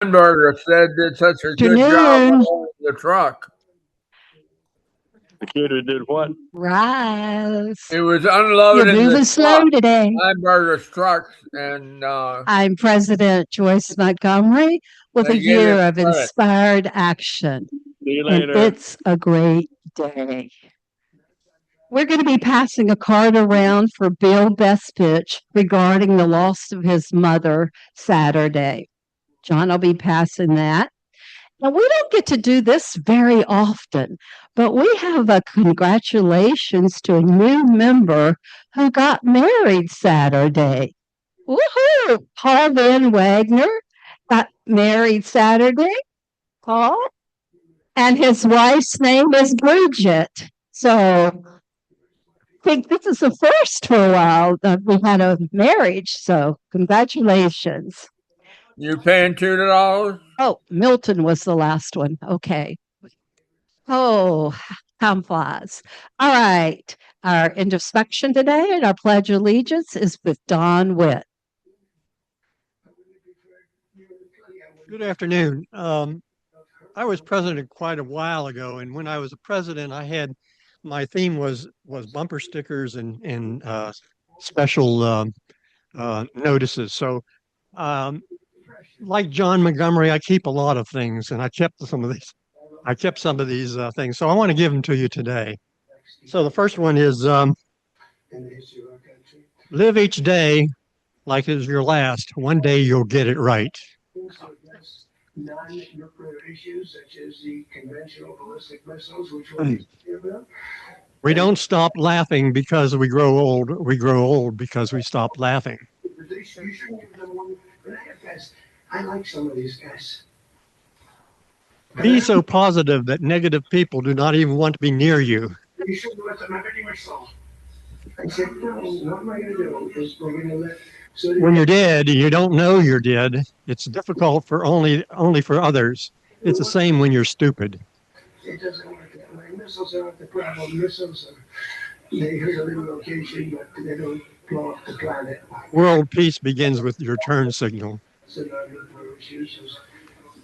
Hamburger said did such a good job Afternoon. on the truck. The kid who did what? Rise. He was You're unloading the moving truck, slow today. Hamburger's trucks, and I'm President Joyce Montgomery with they a gave him year of credit. inspired action. See you And later. it's a great day. We're going to be passing a card around for Bill Bestpitch regarding the loss of his mother Saturday. John will be passing that. Now, we don't get to do this very often, but we have a congratulations to a new member who got married Saturday. Woohoo! Paul Van Wagner got married Saturday. Paul? And his wife's name is Bridget. So I think this is the first for a while that we had a marriage. So congratulations. You paying $2? Oh, Milton was the last one. Okay. Oh, time flies. All right. Our introspection today and our Pledge of Allegiance is with Don Witt. Good afternoon. I was president quite a while ago, and when I was a president, my theme was bumper stickers and special notices. So, like John Montgomery, I keep a lot of things, and I kept some of these. I kept some of these things, so I want to give them to you today. So the first one is live each day like it is your last. One day you'll get it right. Non-nuclear issues such as the conventional ballistic missiles, which we'll hear about. We don't stop laughing because we grow old. We grow old because we stop laughing. You shouldn't give them one. Guys, I like some of these guys. Be so positive that negative people do not even want to be near you. You shouldn't let them have any whistle. I said, no, what am I going to do? We're going to let. So when you're dead, you don't know you're dead. It's difficult for only for others. It's the same when you're stupid. It doesn't work that way. Missiles aren't the problem. Missiles they hit a little location, but they don't blow up the planet. World peace begins with your turn signal. So non-nuclear issues,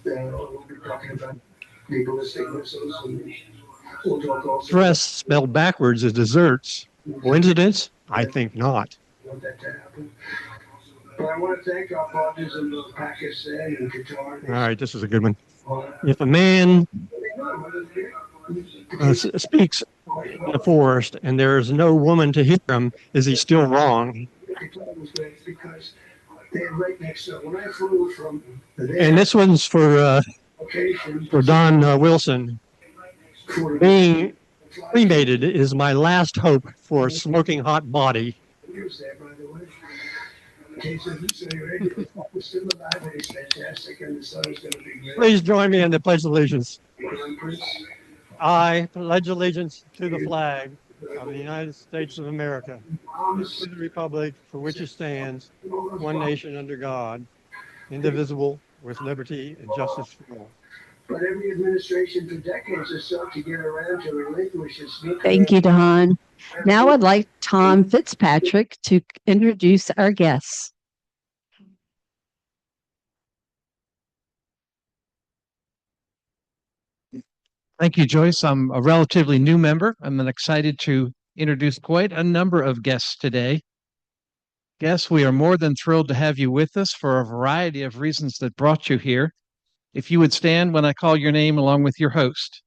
we'll be talking about the ballistic missiles, and we'll talk also. Stress spelled backwards is desserts. Coincidence? I think not. Want that to happen. But I want to thank our partners in Pakistan and Qatar. All right, this is a good one. If a man speaks in the forest and there is no woman to hear him, is he still wrong? Because they're right next to when I flew from. And this one's for Don Wilson. Being cremated is my last hope for a smoking hot body. Please join me in the Pledge of Allegiance. I pledge allegiance to the flag of the United States of America, and to the republic for which it stands, one nation under God, indivisible, with liberty and justice for all. But every administration for decades has sought to get around to relinquish its. Thank you, Don. Now I'd like Tom Fitzpatrick to introduce our guests. Thank you, Joyce. I'm a relatively new member. I'm excited to introduce quite a number of guests today. Guests, we are more than thrilled to have you with us for a variety of reasons that brought you here. If you would stand when I call your name along with your host.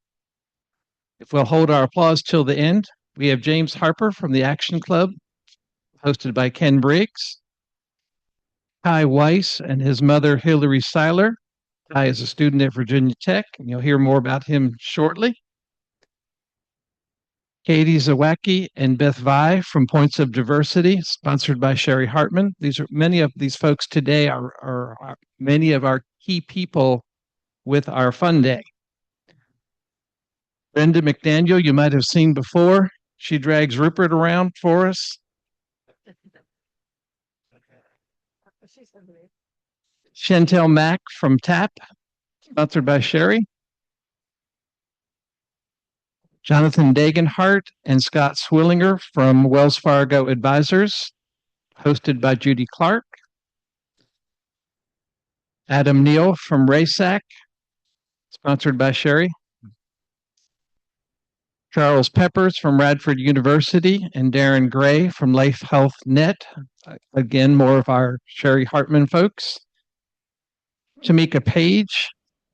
If we'll hold our applause till the end, we have James Harper from the Action Club, hosted by Ken Briggs. Kai Weiss and his mother, Hillary Seiler. Kai is a student at Virginia Tech, and you'll hear more about him shortly. Katie Zawacki and Beth Vi from Points of Diversity, sponsored by Sherry Hartman. Many of these folks today are many of our key people with our fun day. Brenda McDaniel, you might have seen before. She drags Rupert around for us. Chantel Mack from TAP, sponsored by Sherry. Jonathan Dagenhart and Scott Swillinger from Wells Fargo Advisors, hosted by Judy Clark. Adam Neal from RASAC, sponsored by Sherry. Charles Peppers from Radford University, and Darren Gray from Life Health Net. Again, more of our Sherry Hartman folks. Tamika Page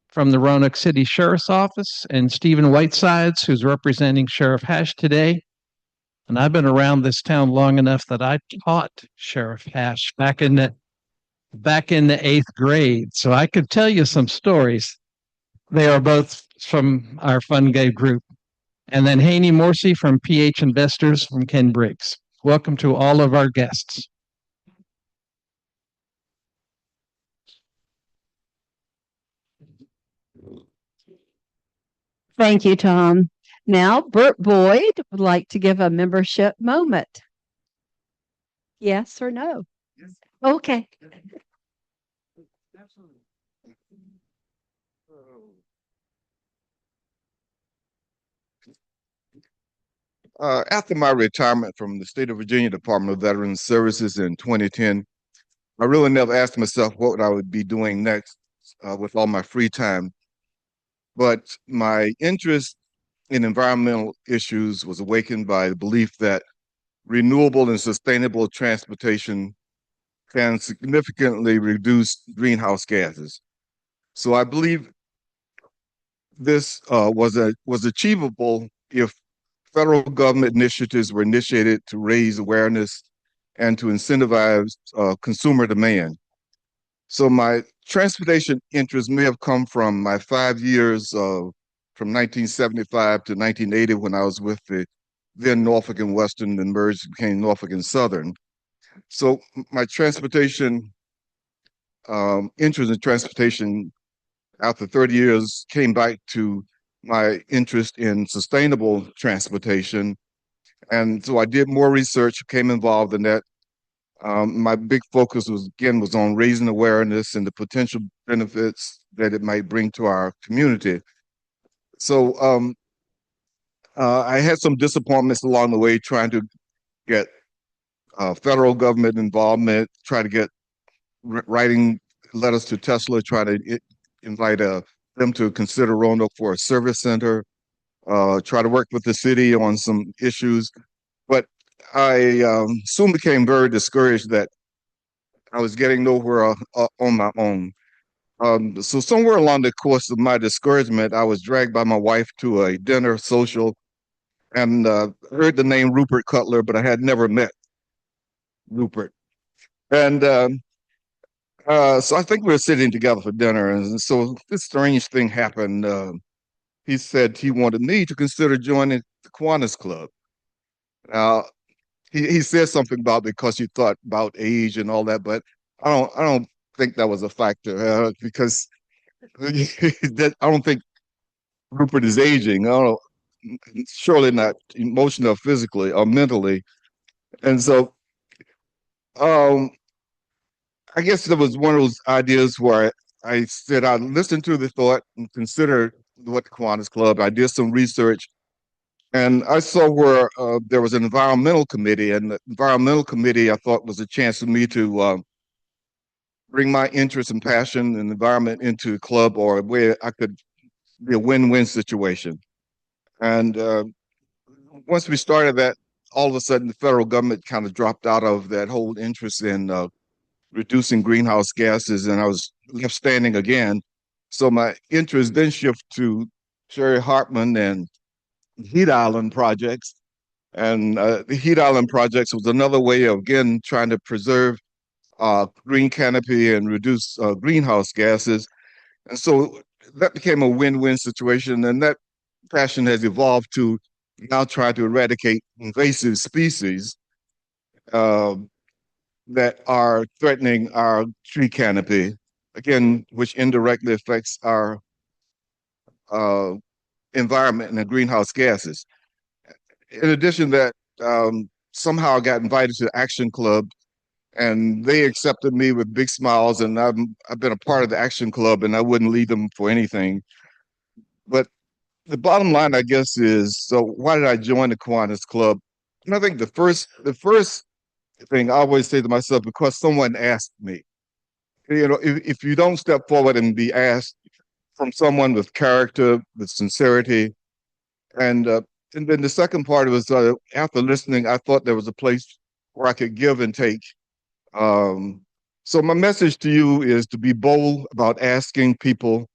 from the Roanoke City Sheriff's Office, and Stephen Whitesides, who's representing Sheriff Hash today. And I've been around this town long enough that I taught Sheriff Hash back in the 8th grade. So I could tell you some stories. They are both from our Fun Gay group. And then Haney Morsey from PH Investors from Ken Briggs. Welcome to all of our guests. Thank you, Tom. Now, Bert Boyd would like to give a membership moment. Yes or no? Yes. Okay. Absolutely. After my retirement from the state of Virginia Department of Veterans Services in 2010, I really never asked myself what I would be doing next with all my free time. But my interest in environmental issues was awakened by the belief that renewable and sustainable transportation can significantly reduce greenhouse gases. So I believe this was achievable if federal government initiatives were initiated to raise awareness and to incentivize consumer demand. So my transportation interest may have come from my 5 years from 1975 to 1980 when I was with the then Norfolk and Western, then merged, became Norfolk and Southern. So my transportation interest in transportation after 30 years came back to my interest in sustainable transportation. And so I did more research, became involved in that. My big focus was on raising awareness and the potential benefits that it might bring to our community. So I had some disappointments along the way trying to get federal government involvement, try to get writing letters to Tesla, try to invite them to consider Roanoke for a service center, try to work with the city on some issues. But I soon became very discouraged that I was getting nowhere on my own. So somewhere along the course of my discouragement, I was dragged by my wife to a dinner social and heard the name Rupert Cutler, but I had never met Rupert. And so I think we were sitting together for dinner. And so this strange thing happened. He said he wanted me to consider joining the Kiwanis Club. Now, he said something about because you thought about age and all that, but I don't think that was a factor because I don't think Rupert is aging. I don't, surely not emotionally or physically or mentally. And so I guess there was one of those ideas where I said I'd listen to the thought and consider what the Kiwanis Club. I did some research. And I saw where there was an environmental committee, and the environmental committee I thought was a chance for me to bring my interest and passion in the environment into a club or a way I could be a win-win situation. And once we started that, all of a sudden the federal government kind of dropped out of that whole interest in reducing greenhouse gases, and I was left standing again. So my interest then shifted to Sherry Hartman and Heat Island projects. And the Heat Island projects was another way of, again, trying to preserve green canopy and reduce greenhouse gases. And so that became a win-win situation. And that passion has evolved to now try to eradicate invasive species that are threatening our tree canopy, again, which indirectly affects our environment and the greenhouse gases. In addition to that, somehow I got invited to the Action Club, and they accepted me with big smiles. And I've been a part of the Action Club, and I wouldn't leave them for anything. But the bottom line, I guess, is so why did I join the Kiwanis Club? And I think the first thing I always say to myself, because someone asked me. if you don't step forward and be asked from someone with character, with sincerity, and uh, and then the second part was after listening, I thought there was a place where I could give and take. Um, so my message to you is to be bold about asking people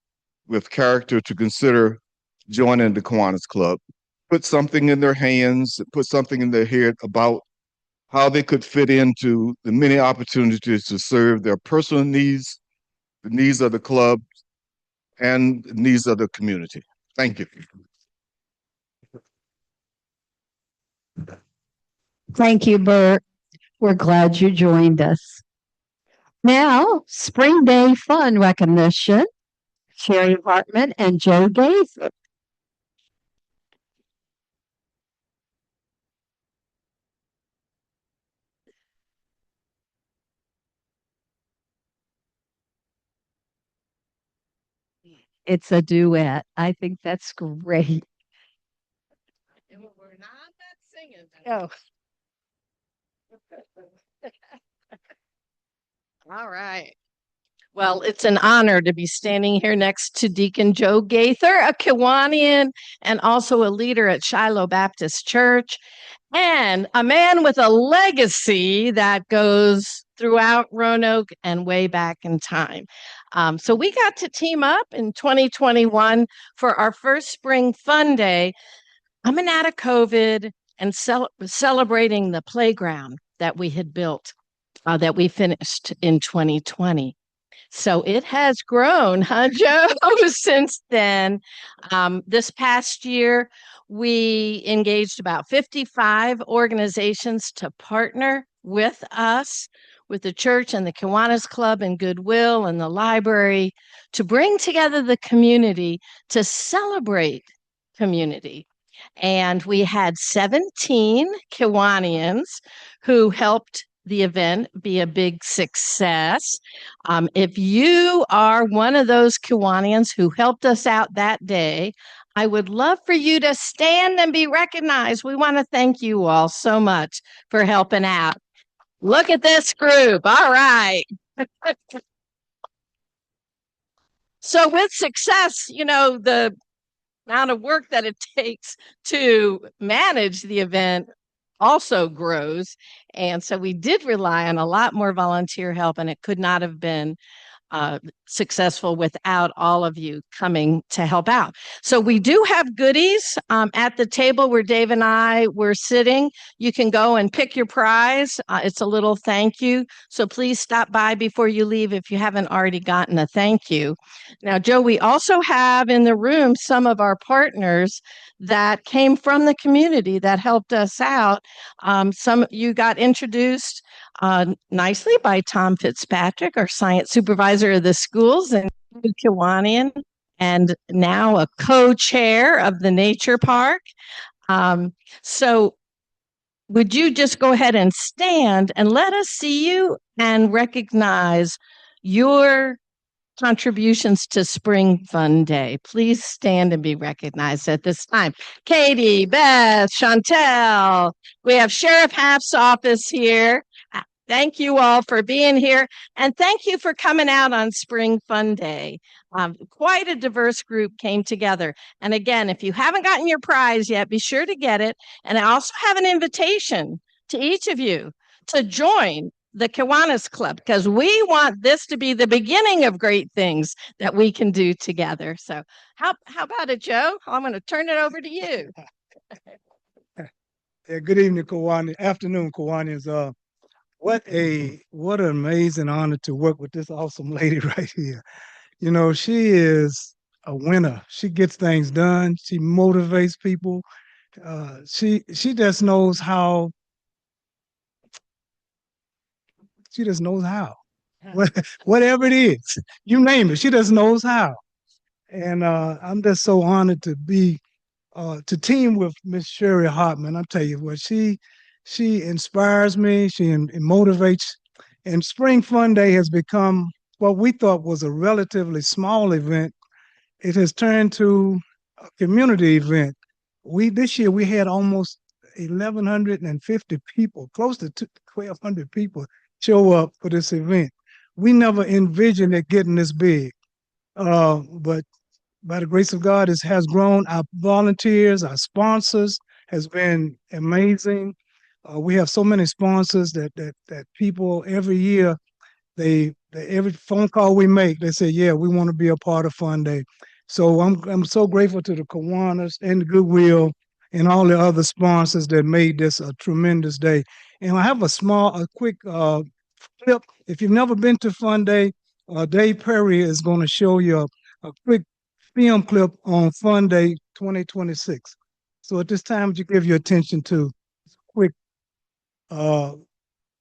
with character to consider joining the Kiwanis Club. Put something in their hands, put something in their head about how they could fit into the many opportunities to serve their personal needs, the needs of the club, and the needs of the community. Thank you. Thank you, Bert. We're glad you joined us. Now, Spring Day Fun recognition. Sherry Hartman and Joe Gaither. It's a duet. I think that's great. We're not singing. Oh. All right. Well, it's an honor to be standing here next to Deacon Joe Gaither, a Kiwanian and also a leader at Shiloh Baptist Church, and a man with a legacy that goes throughout Roanoke and way back in time. So we got to team up in 2021 for our first Spring Fun Day, coming out of COVID and celebrating the playground that we had built, that we finished in 2020. So it has grown, huh, Joe, since then. This past year, we engaged about 55 organizations to partner with us, with the church and the Kiwanis Club and Goodwill and the library, to bring together the community to celebrate community. And we had 17 Kiwanians who helped the event be a big success. If you are one of those Kiwanians who helped us out that day, I would love for you to stand and be recognized. We want to thank you all so much for helping out. Look at this group. All right. So with success, the amount of work that it takes to manage the event also grows. And so we did rely on a lot more volunteer help, and it could not have been successful without all of you coming to help out. So we do have goodies at the table where Dave and I were sitting. You can go and pick your prize. It's a little thank you. So please stop by before you leave if you haven't already gotten a thank you. Now, Joe, we also have in the room some of our partners that came from the community that helped us out. Some you got introduced nicely by Tom Fitzpatrick, our science supervisor of the schools, and Kiwanian, and now a co-chair of the nature park. So would you just go ahead and stand and let us see you and recognize your contributions to Spring Fun Day? Please stand and be recognized at this time. Katie, Beth, Chantel, we have Sheriff Half's office here. Thank you all for being here, and thank you for coming out on Spring Fun Day. Quite a diverse group came together. And again, if you haven't gotten your prize yet, be sure to get it. And I also have an invitation to each of you to join the Kiwanis Club, because we want this to be the beginning of great things that we can do together. So how about it, Joe? I'm going to turn it over to you. Yeah, good evening, Kiwani. Afternoon, Kiwanians. What an amazing honor to work with this awesome lady right here. She is a winner. She gets things done. She motivates people. She just knows how. She just knows how. Whatever it is, you name it, she just knows how. And I'm just so honored to be to team with Miss Sherry Hartman. I'll tell you what, she inspires me, she motivates. And Spring Fun Day has become what we thought was a relatively small event. It has turned to a community event. This year we had almost 1,150 people, close to 1,200 people show up for this event. we never envisioned it getting this big. But by the grace of God, it has grown. Our volunteers, our sponsors has been amazing. We have so many sponsors that people every year they every phone call we make, they say, "Yeah, we want to be a part of Fun Day." So I'm so grateful to the Kiwanis and the Goodwill and all the other sponsors that made this a tremendous day. And I have a quick clip. If you've never been to Fun Day, Dave Perry is going to show you a quick film clip on Fun Day 2026. So at this time, would you give your attention to quick, uh,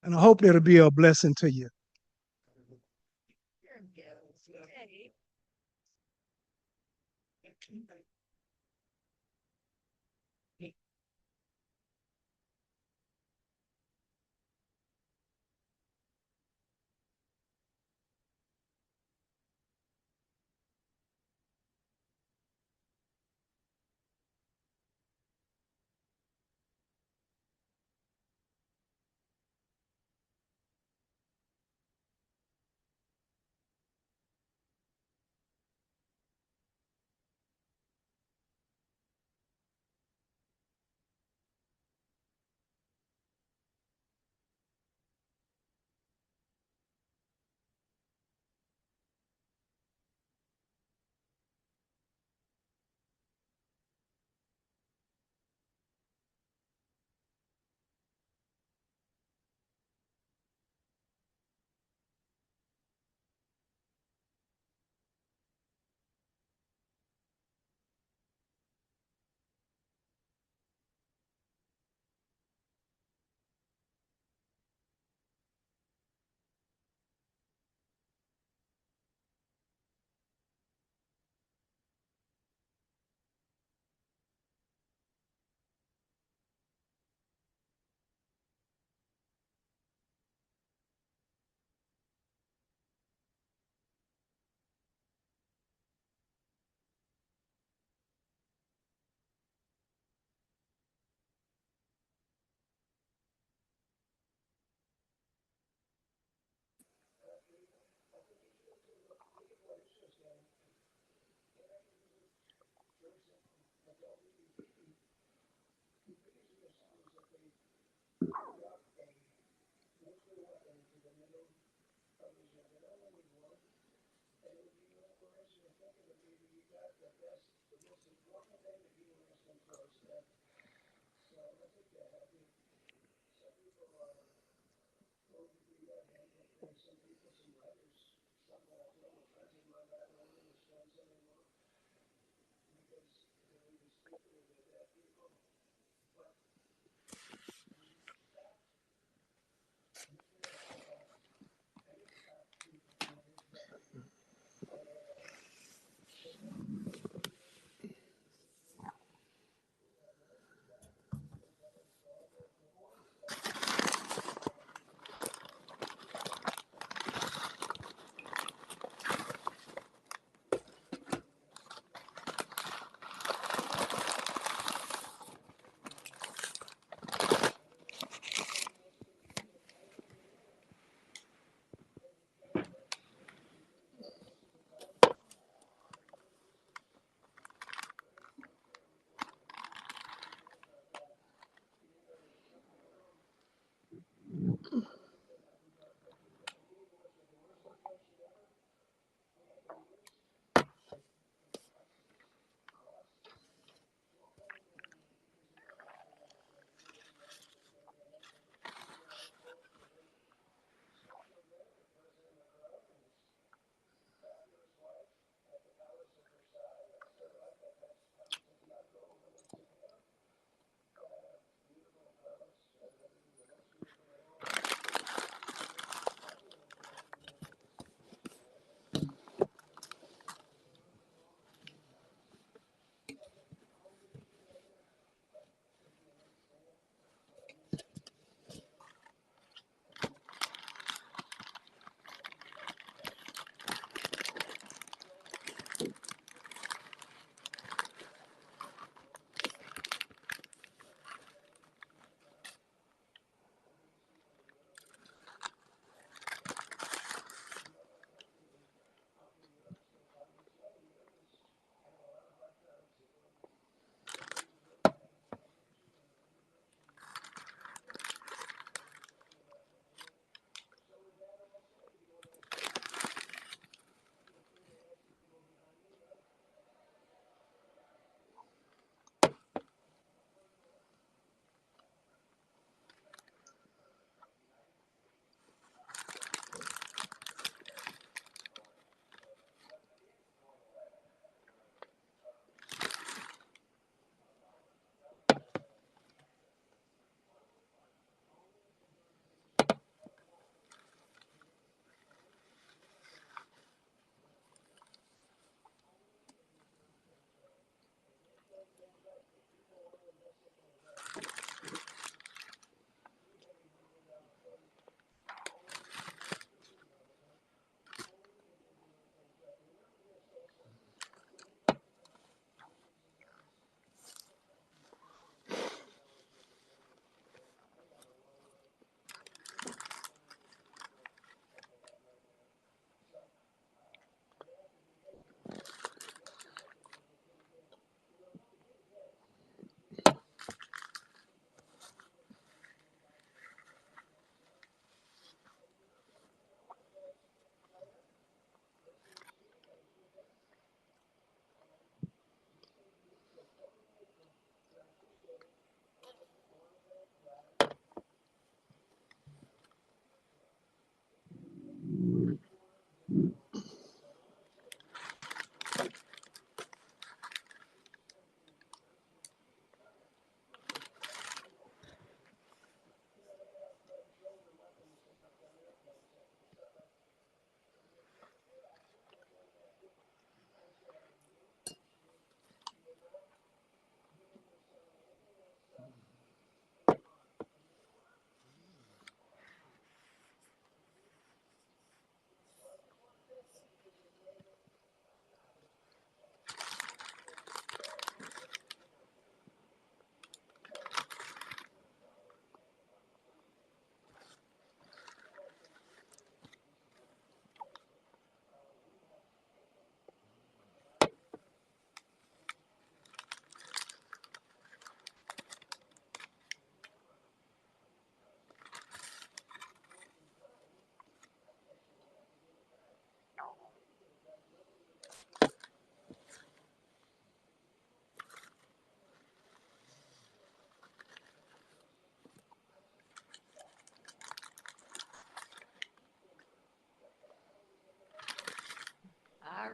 and I hope that'll be a blessing to you.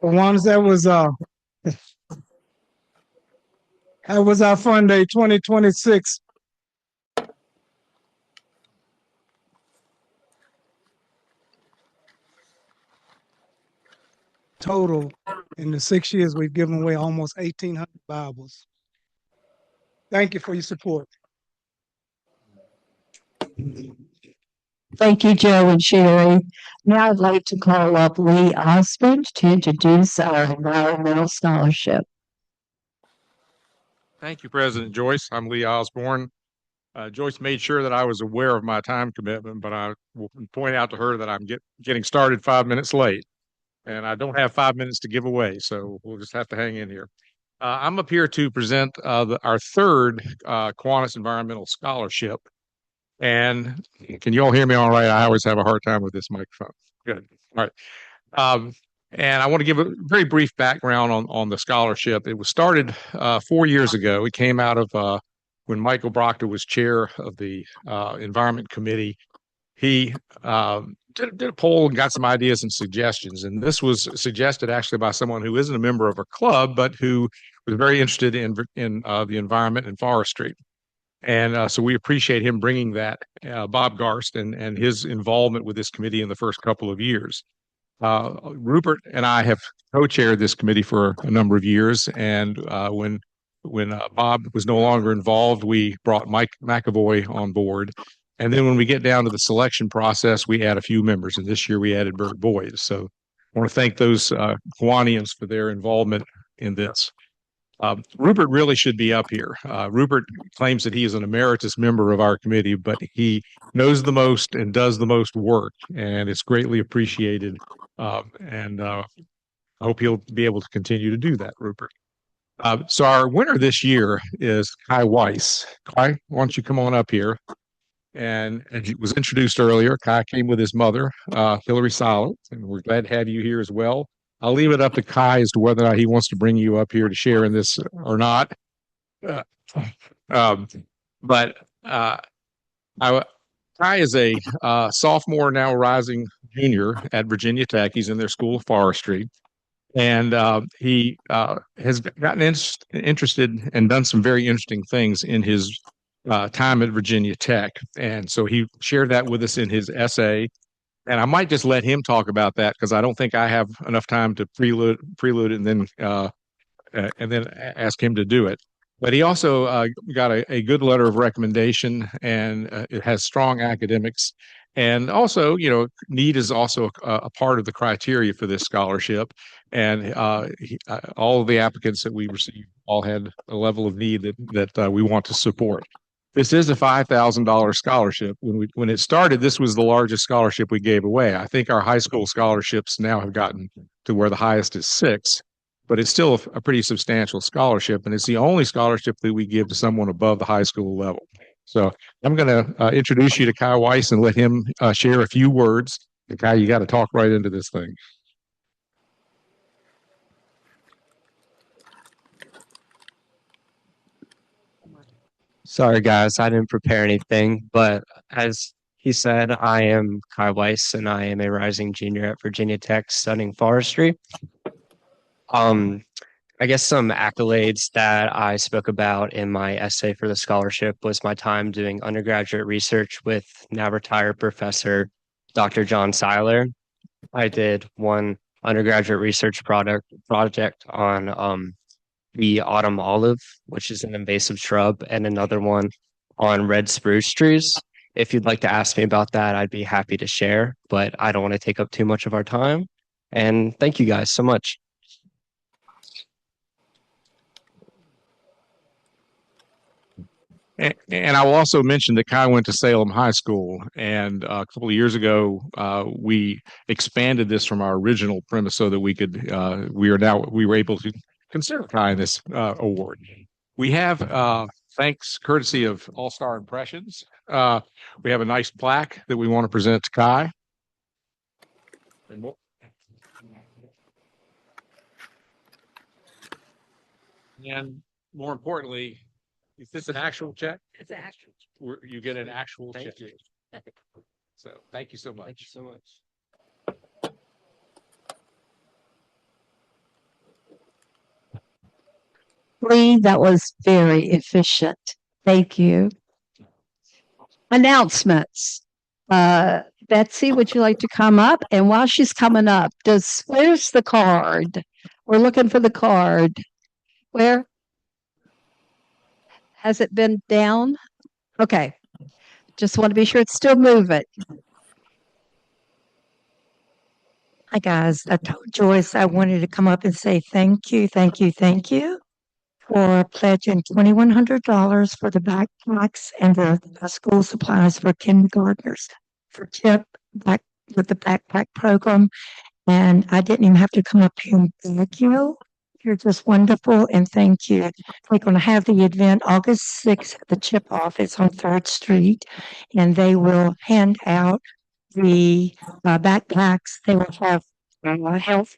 Kiwanis, that was our Fun Day 2026. Total, in the 6 years, we've given away almost 1,800 Bibles. Thank you for your support. Thank you, Joe and Sherry. Now I'd like to call up Lee Osmond to introduce our environmental scholarship. Thank you, President Joyce. I'm Lee Osborne. Joyce made sure that I was aware of my time commitment, but I will point out to her that I'm getting started 5 minutes late, and I don't have 5 minutes to give away, so we'll just have to hang in here. I'm up here to present our third Kiwanis Environmental Scholarship. And can you all hear me all right? I always have a hard time with this microphone. Good. All right. And I want to give a very brief background on the scholarship. It was started 4 years ago. It came out of when Michael Proctor was chair of the Environment Committee. He did a poll and got some ideas and suggestions. And this was suggested actually by someone who isn't a member of a club, but who was very interested in the environment and forestry. And so we appreciate him bringing that, Bob Garst, and his involvement with this committee in the first couple of years. Rupert and I have co-chaired this committee for a number of years, and when Bob was no longer involved, we brought Mike McAvoy on board. And then when we get down to the selection process, we add a few members, and this year we added Bert Boyd. So I want to thank those Kiwanians for their involvement in this. Rupert really should be up here. Rupert claims that he is an emeritus member of our committee, but he knows the most and does the most work, and it's greatly appreciated. And I hope he'll be able to continue to do that, Rupert. So our winner this year is Kai Weiss. Kai, why don't you come on up here? And as it was introduced earlier, Kai came with his mother, Hillary Solid, and we're glad to have you here as well. I'll leave it up to Kai as to whether or not he wants to bring you up here to share in this or not. But Kai is a sophomore, now rising junior at Virginia Tech. He's in their School of Forestry. And he has gotten interested and done some very interesting things in his time at Virginia Tech. And so he shared that with us in his essay. And I might just let him talk about that because I don't think I have enough time to prelude it and then ask him to do it. But he also got a good letter of recommendation, and it has strong academics. And also, need is also a part of the criteria for this scholarship. And all of the applicants that we received all had a level of need that we want to support. This is a $5,000 scholarship. When it started, this was the largest scholarship we gave away. I think our high school scholarships now have gotten to where the highest is $6,000, but it's still a pretty substantial scholarship, and it's the only scholarship that we give to someone above the high school level. So I'm going to introduce you to Kai Weiss and let him share a few words. And Kai, you got to talk right into this thing. Sorry, guys, I didn't prepare anything, but as he said, I am Kai Weiss, and I am a rising junior at Virginia Tech studying forestry. I guess some accolades that I spoke about in my essay for the scholarship was my time doing undergraduate research with now retired professor Dr. John Seiler. I did one undergraduate research project on the autumn olive, which is an invasive shrub, and another one on red spruce trees. If you'd like to ask me about that, I'd be happy to share, but I don't want to take up too much of our time. And thank you guys so much. And I will also mention that Kai went to Salem High School, and a couple of years ago, we expanded this from our original premise so that we were able to consider Kai this award. We have, thanks courtesy of All Star Impressions, we have a nice plaque that we want to present to Kai. And more importantly, is this an actual check? It's an actual. You get an actual check. You. So thank you so much. Thank you so much. Lee, that was very efficient. Thank you. Announcements. Betsy, would you like to come up? And while she's coming up, where's the card? We're looking for the card. Where? Has it been down? Okay. Just want to be sure it's still moving. Hi, guys. I told Joyce I wanted to come up and say thank you for pledging $2,100 for the backpacks and the school supplies for kindergartners for Chip back with the backpack program. And I didn't even have to come up here and thank you. You're just wonderful, and thank you. We're going to have the event August 6th at the Chip office on 3rd Street, and they will hand out the backpacks. They will have health,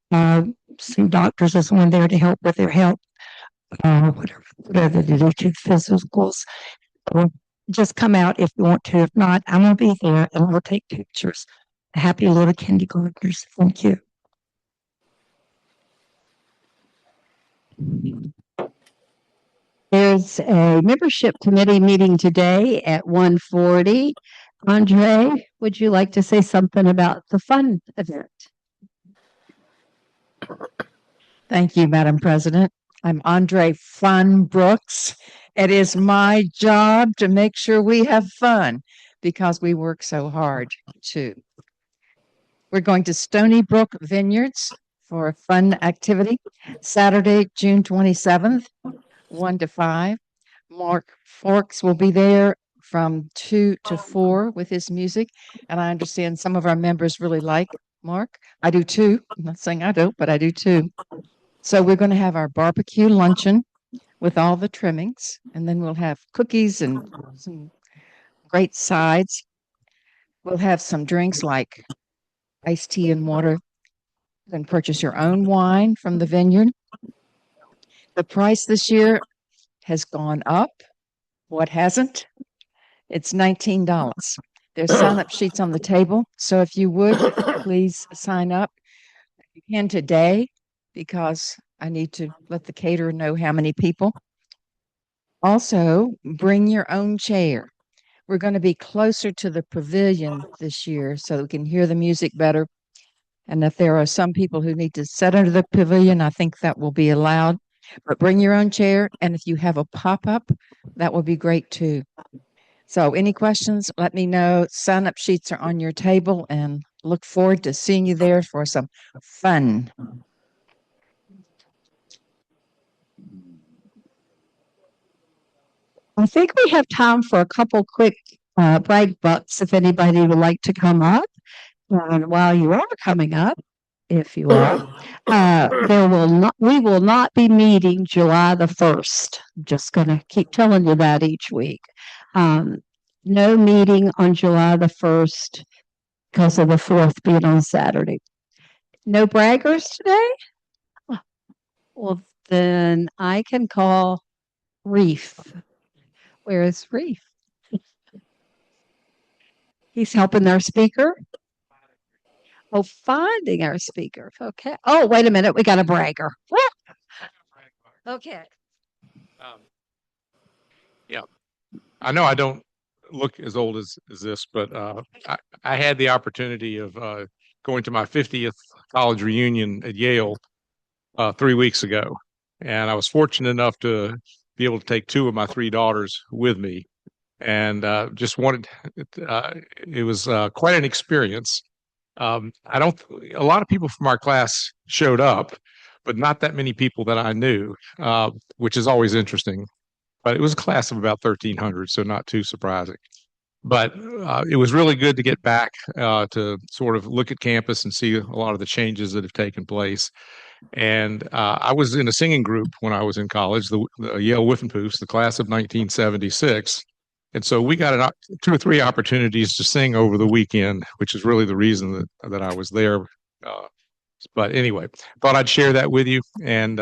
some doctors or someone there to help with their health, whatever they do to physicals. So just come out if you want to. If not, I'm going to be there and we'll take pictures. Happy little kindergartners. Thank you. There's a membership committee meeting today at 1:40. Andre, would you like to say something about the fun event? Thank you, Madam President. I'm Andre Fun Brooks. It is my job to make sure we have fun because we work so hard too. We're going to Stony Brook Vineyards for a fun activity Saturday, June 27th, 1 to 5. Mark Forks will be there from 2 to 4 with his music. And I understand some of our members really like Mark. I do too. I'm not saying I don't, but I do too. So we're going to have our barbecue luncheon with all the trimmings, and then we'll have cookies and some great sides. We'll have some drinks like iced tea and water. You can purchase your own wine from the vineyard. The price this year has gone up. What hasn't? It's $19. There's sign-up sheets on the table. So if you would, please sign up. You can today because I need to let the caterer know how many people. Also, bring your own chair. We're going to be closer to the pavilion this year so we can hear the music better. And if there are some people who need to sit under the pavilion, I think that will be allowed. But bring your own chair. And if you have a pop-up, that will be great too. So any questions, let me know. Sign-up sheets are on your table and look forward to seeing you there for some fun. I think we have time for a couple quick brag bucks if anybody would like to come up. And while you are coming up, if you are, we will not be meeting July the 1st. I'm just going to keep telling you that each week. No meeting on July the 1st because of the 4th being on Saturday. No braggers today? Well, then I can call Reef. Where is Reef? He's helping our speaker. Oh, finding our speaker. Okay. Oh, wait a minute. We got a bragger. Okay. Yeah. I know I don't look as old as this, but I had the opportunity of going to my 50th college reunion at Yale 3 weeks ago. And I was fortunate enough to be able to take 2 of my 3 daughters with me. And just wanted, it was quite an experience. A lot of people from our class showed up, but not that many people that I knew, which is always interesting. But it was a class of about 1,300, so not too surprising. But it was really good to get back to sort of look at campus and see a lot of the changes that have taken place. And I was in a singing group when I was in college, the Yale Whiffenpoofs, the class of 1976. And so we got 2 or 3 opportunities to sing over the weekend, which is really the reason that I was there. But anyway, thought I'd share that with you, and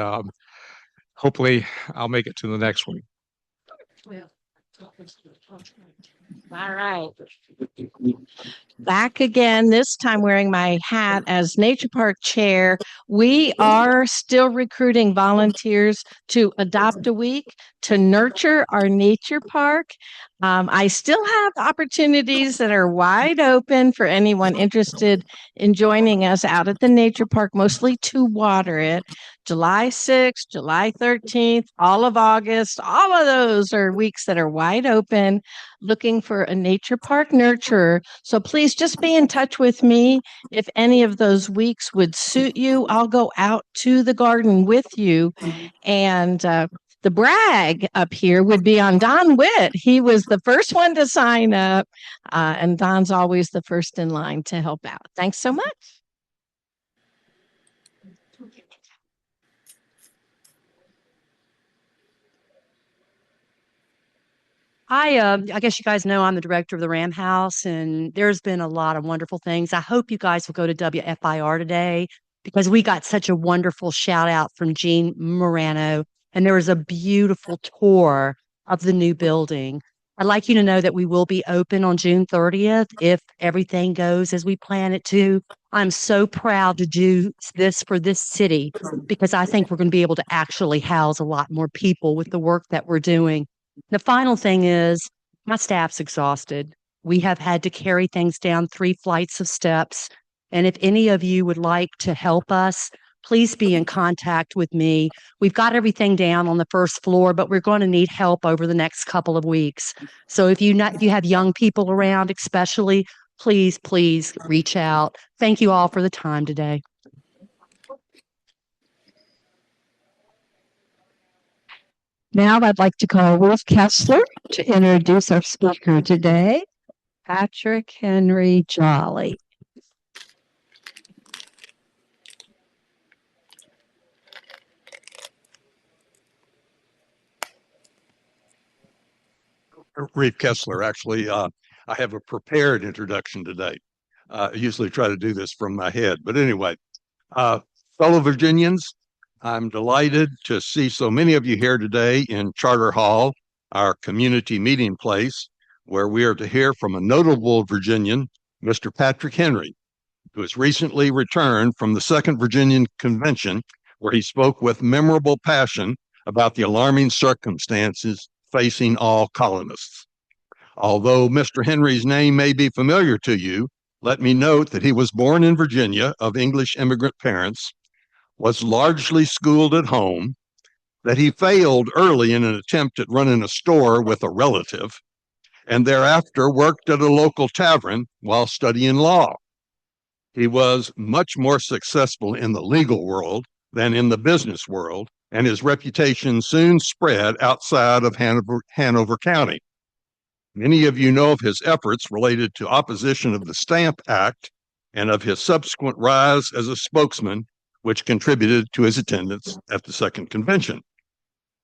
hopefully I'll make it to the next one. Well, All right. Back again, this time wearing my hat as Nature Park Chair. We are still recruiting volunteers to adopt a week to nurture our nature park. I still have opportunities that are wide open for anyone interested in joining us out at the nature park, mostly to water it. July 6th, July 13th, all of August, all of those are weeks that are wide open looking for a nature park nurturer. So please just be in touch with me if any of those weeks would suit you. I'll go out to the garden with you. And the brag up here would be on Don Witt. He was the first one to sign up, and Don's always the first in line to help out. Thanks so much. I guess you guys know I'm the director of the Ram House, and there's been a lot of wonderful things. I hope you guys will go to WFIR today because we got such a wonderful shout out from Jean Morano, and there was a beautiful tour of the new building. I'd like you to know that we will be open on June 30th if everything goes as we plan it to. I'm so proud to do this for this city because I think we're going to be able to actually house a lot more people with the work that we're doing. The final thing is my staff's exhausted. We have had to carry things down 3 flights of steps. And if any of you would like to help us, please be in contact with me. We've got everything down on the first floor, but we're going to need help over the next couple of weeks. So if you have young people around, especially, please reach out. Thank you all for the time today. Now I'd like to call Wolf Kessler to introduce our speaker today, Patrick Henry Jolly. Reeve Kessler, actually. I have a prepared introduction today. I usually try to do this from my head. But anyway, fellow Virginians, I'm delighted to see so many of you here today in Charter Hall, our community meeting place, where we are to hear from a notable Virginian, Mr. Patrick Henry, who has recently returned from the Second Virginian Convention, where he spoke with memorable passion about the alarming circumstances facing all colonists. Although Mr. Henry's name may be familiar to you, let me note that he was born in Virginia of English immigrant parents, was largely schooled at home, that he failed early in an attempt at running a store with a relative, and thereafter worked at a local tavern while studying law. He was much more successful in the legal world than in the business world, and his reputation soon spread outside of Hanover County. Many of you know of his efforts related to opposition of the Stamp Act and of his subsequent rise as a spokesman, which contributed to his attendance at the Second Convention.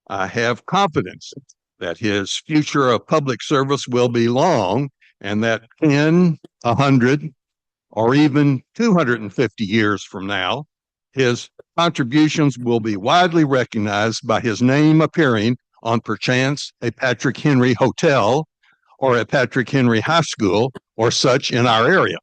I have confidence that his future of public service will be long and that 10, 100, or even 250 years from now, his contributions will be widely recognized by his name appearing on perchance a Patrick Henry Hotel or a Patrick Henry High School or such in our area.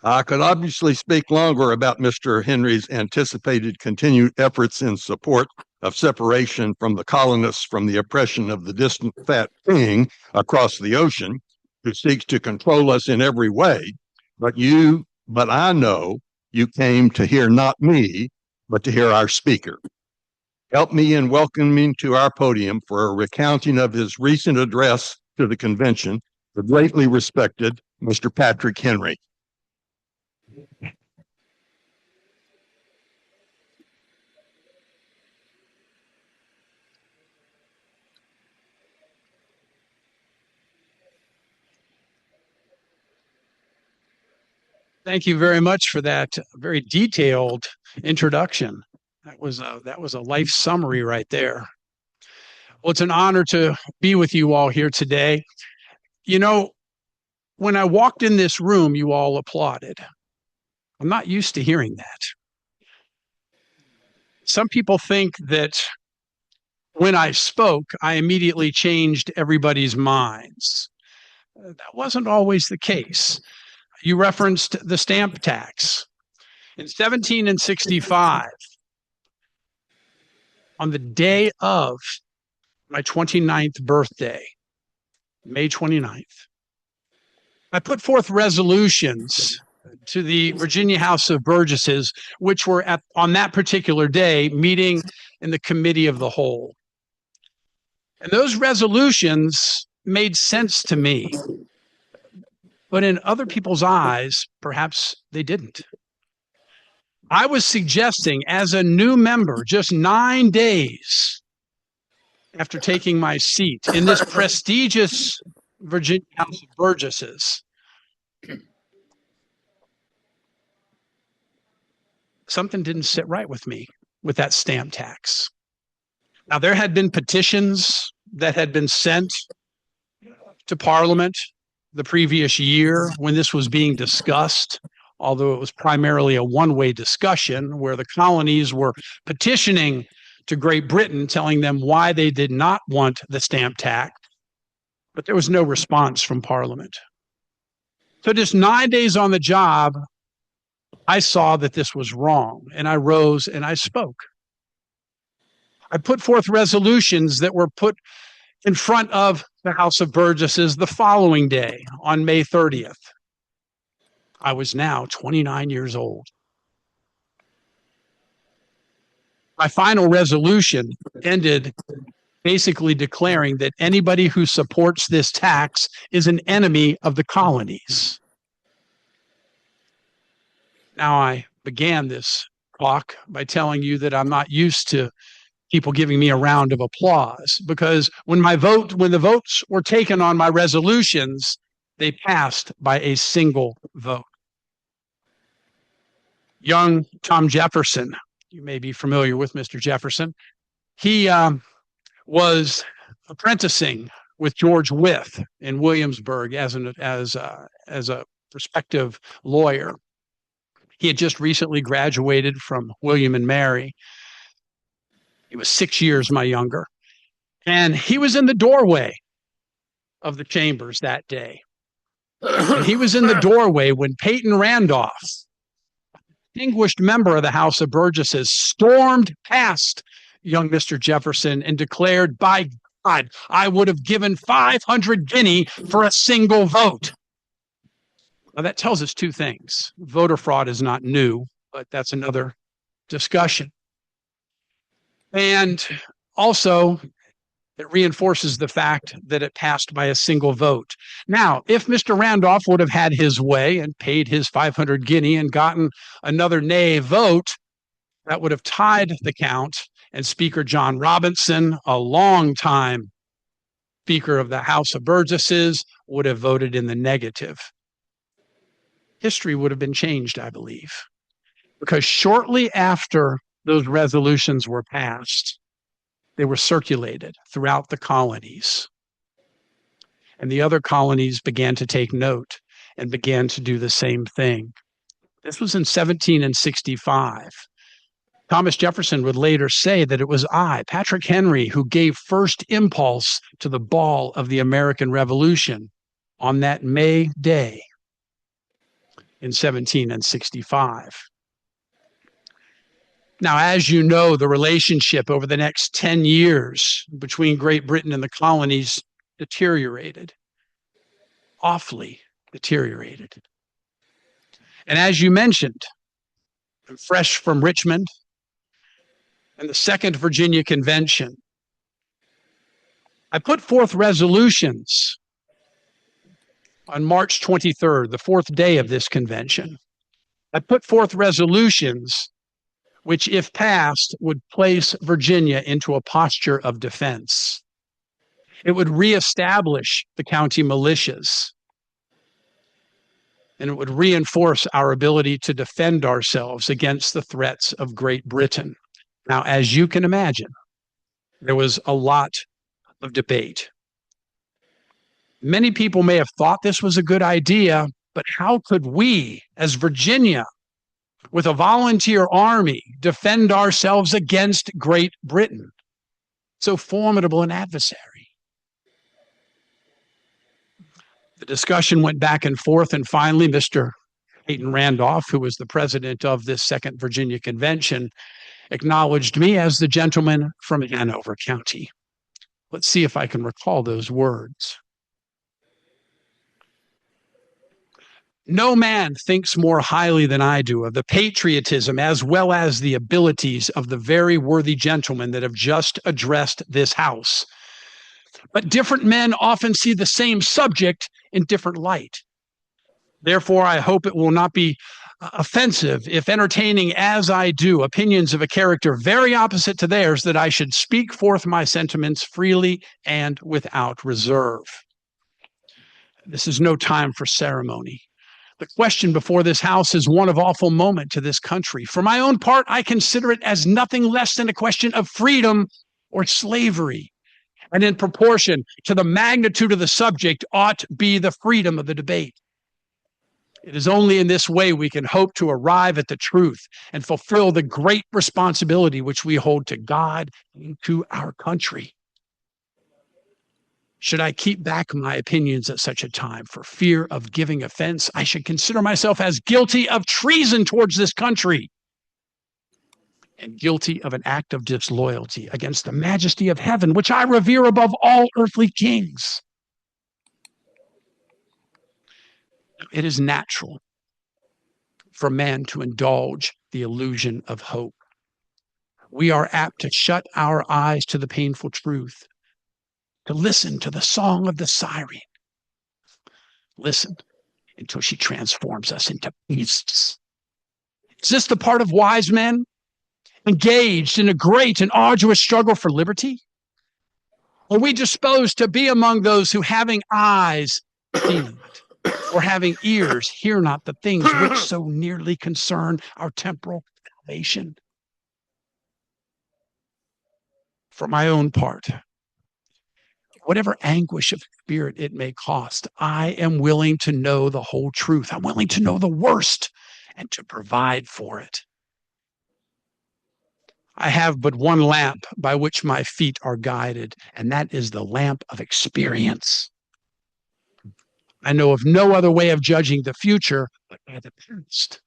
I could obviously speak longer about Mr. Henry's anticipated continued efforts in support of separation from the colonists from the oppression of the distant fat king across the ocean who seeks to control us in every way. But I know you came to hear not me, but to hear our speaker. Help me in welcoming to our podium for a recounting of his recent address to the convention, the greatly respected Mr. Patrick Henry. Thank you very much for that very detailed introduction. That was a life summary right there. Well, it's an honor to be with you all here today. You know, when I walked in this room, you all applauded. I'm not used to hearing that. Some people think that when I spoke, I immediately changed everybody's minds. That wasn't always the case. You referenced the stamp tax. In 1765, on the day of my 29th birthday, May 29th, I put forth resolutions to the Virginia House of Burgesses, which were on that particular day meeting in the Committee of the Whole. And those resolutions made sense to me, but in other people's eyes, perhaps they didn't. I was suggesting, as a new member, just 9 days after taking my seat in this prestigious Virginia House of Burgesses, something didn't sit right with me with that stamp tax. Now, there had been petitions that had been sent to Parliament the previous year when this was being discussed, although it was primarily a one-way discussion where the colonies were petitioning to Great Britain, telling them why they did not want the stamp tax, but there was no response from Parliament. So just 9 days on the job, I saw that this was wrong, and I rose and I spoke. I put forth resolutions that were put in front of the House of Burgesses the following day, on May 30th. I was now 29 years old. My final resolution ended basically declaring that anybody who supports this tax is an enemy of the colonies. Now, I began this talk by telling you that I'm not used to people giving me a round of applause, because when the votes were taken on my resolutions, they passed by a single vote. Young Tom Jefferson, you may be familiar with Mr. Jefferson. He was apprenticing with George Wythe in Williamsburg as a prospective lawyer. He had just recently graduated from William and Mary. He was 6 years my younger. And he was in the doorway of the chambers that day. And he was in the doorway when Peyton Randolph, distinguished member of the House of Burgesses, stormed past young Mr. Jefferson and declared, "By God, I would have given 500 guinea for a single vote." Now, that tells us two things. Voter fraud is not new, but that's another discussion. And also, it reinforces the fact that it passed by a single vote. Now, if Mr. Randolph would have had his way and paid his 500 guinea and gotten another nay vote, that would have tied the count, and Speaker John Robinson, a longtime Speaker of the House of Burgesses, would have voted in the negative. History would have been changed, I believe, because shortly after those resolutions were passed, they were circulated throughout the colonies. And the other colonies began to take note and began to do the same thing. This was in 1765. Thomas Jefferson would later say that it was I, Patrick Henry, who gave first impulse to the ball of the American Revolution on that May day in 1765. Now, as you know, the relationship over the next 10 years between Great Britain and the colonies deteriorated, awfully deteriorated. And as you mentioned, I'm fresh from Richmond and the Second Virginia Convention, I put forth resolutions on March 23rd, the fourth day of this convention. I put forth resolutions which, if passed, would place Virginia into a posture of defense. It would reestablish the county militias, and it would reinforce our ability to defend ourselves against the threats of Great Britain. Now, as you can imagine, there was a lot of debate. Many people may have thought this was a good idea, but how could we, as Virginia, with a volunteer army, defend ourselves against Great Britain? so formidable an adversary. The discussion went back and forth, and finally, Mr. Peyton Randolph, who was the president of this Second Virginia Convention, acknowledged me as the gentleman from Hanover County. Let's see if I can recall those words. No man thinks more highly than I do of the patriotism as well as the abilities of the very worthy gentlemen that have just addressed this House. But different men often see the same subject in different light. Therefore, I hope it will not be offensive if entertaining as I do opinions of a character very opposite to theirs, that I should speak forth my sentiments freely and without reserve. This is no time for ceremony. The question before this House is one of awful moment to this country. For my own part, I consider it as nothing less than a question of freedom or slavery. And in proportion to the magnitude of the subject ought be the freedom of the debate. It is only in this way we can hope to arrive at the truth and fulfill the great responsibility which we hold to God and to our country. Should I keep back my opinions at such a time for fear of giving offense, I should consider myself as guilty of treason towards this country and guilty of an act of disloyalty against the majesty of heaven, which I revere above all earthly kings. It is natural for man to indulge the illusion of hope. We are apt to shut our eyes to the painful truth, to listen to the song of the siren. Listen until she transforms us into beasts. Is this the part of wise men engaged in a great and arduous struggle for liberty? Are we disposed to be among those who, having eyes, see not, or having ears, hear not the things which so nearly concern our temporal salvation? For my own part, whatever anguish of spirit it may cost, I am willing to know the whole truth. I'm willing to know the worst and to provide for it. I have but one lamp by which my feet are guided, and that is the lamp of experience. I know of no other way of judging the future but by the past.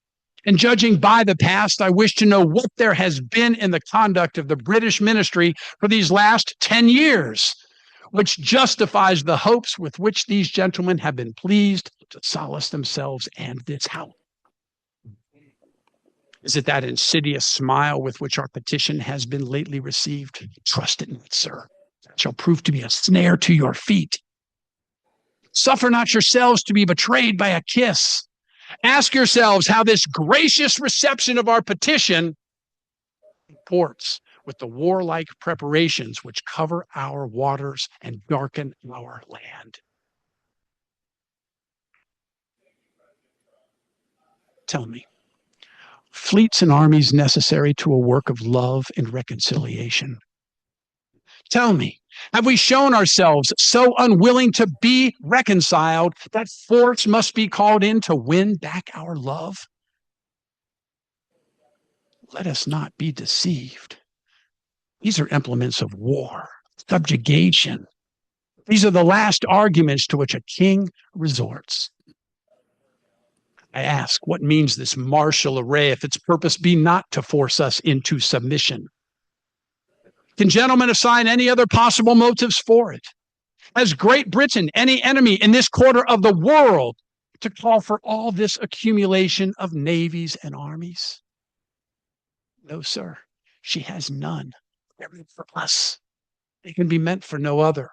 And judging by the past, I wish to know what there has been in the conduct of the British ministry for these last 10 years, which justifies the hopes with which these gentlemen have been pleased to solace themselves and this House. Is it that insidious smile with which our petition has been lately received? Trust it not, sir. That shall prove to be a snare to your feet. Suffer not yourselves to be betrayed by a kiss. Ask yourselves how this gracious reception of our petition comports with the warlike preparations which cover our waters and darken our land. Tell me, fleets and armies necessary to a work of love and reconciliation? Tell me, have we shown ourselves so unwilling to be reconciled that force must be called in to win back our love? Let us not be deceived. These are implements of war, subjugation. These are the last arguments to which a king resorts. I ask, what means this martial array if its purpose be not to force us into submission? Can gentlemen assign any other possible motives for it? Has Great Britain any enemy in this quarter of the world to call for all this accumulation of navies and armies? No, sir, she has none. They're meant for us. They can be meant for no other.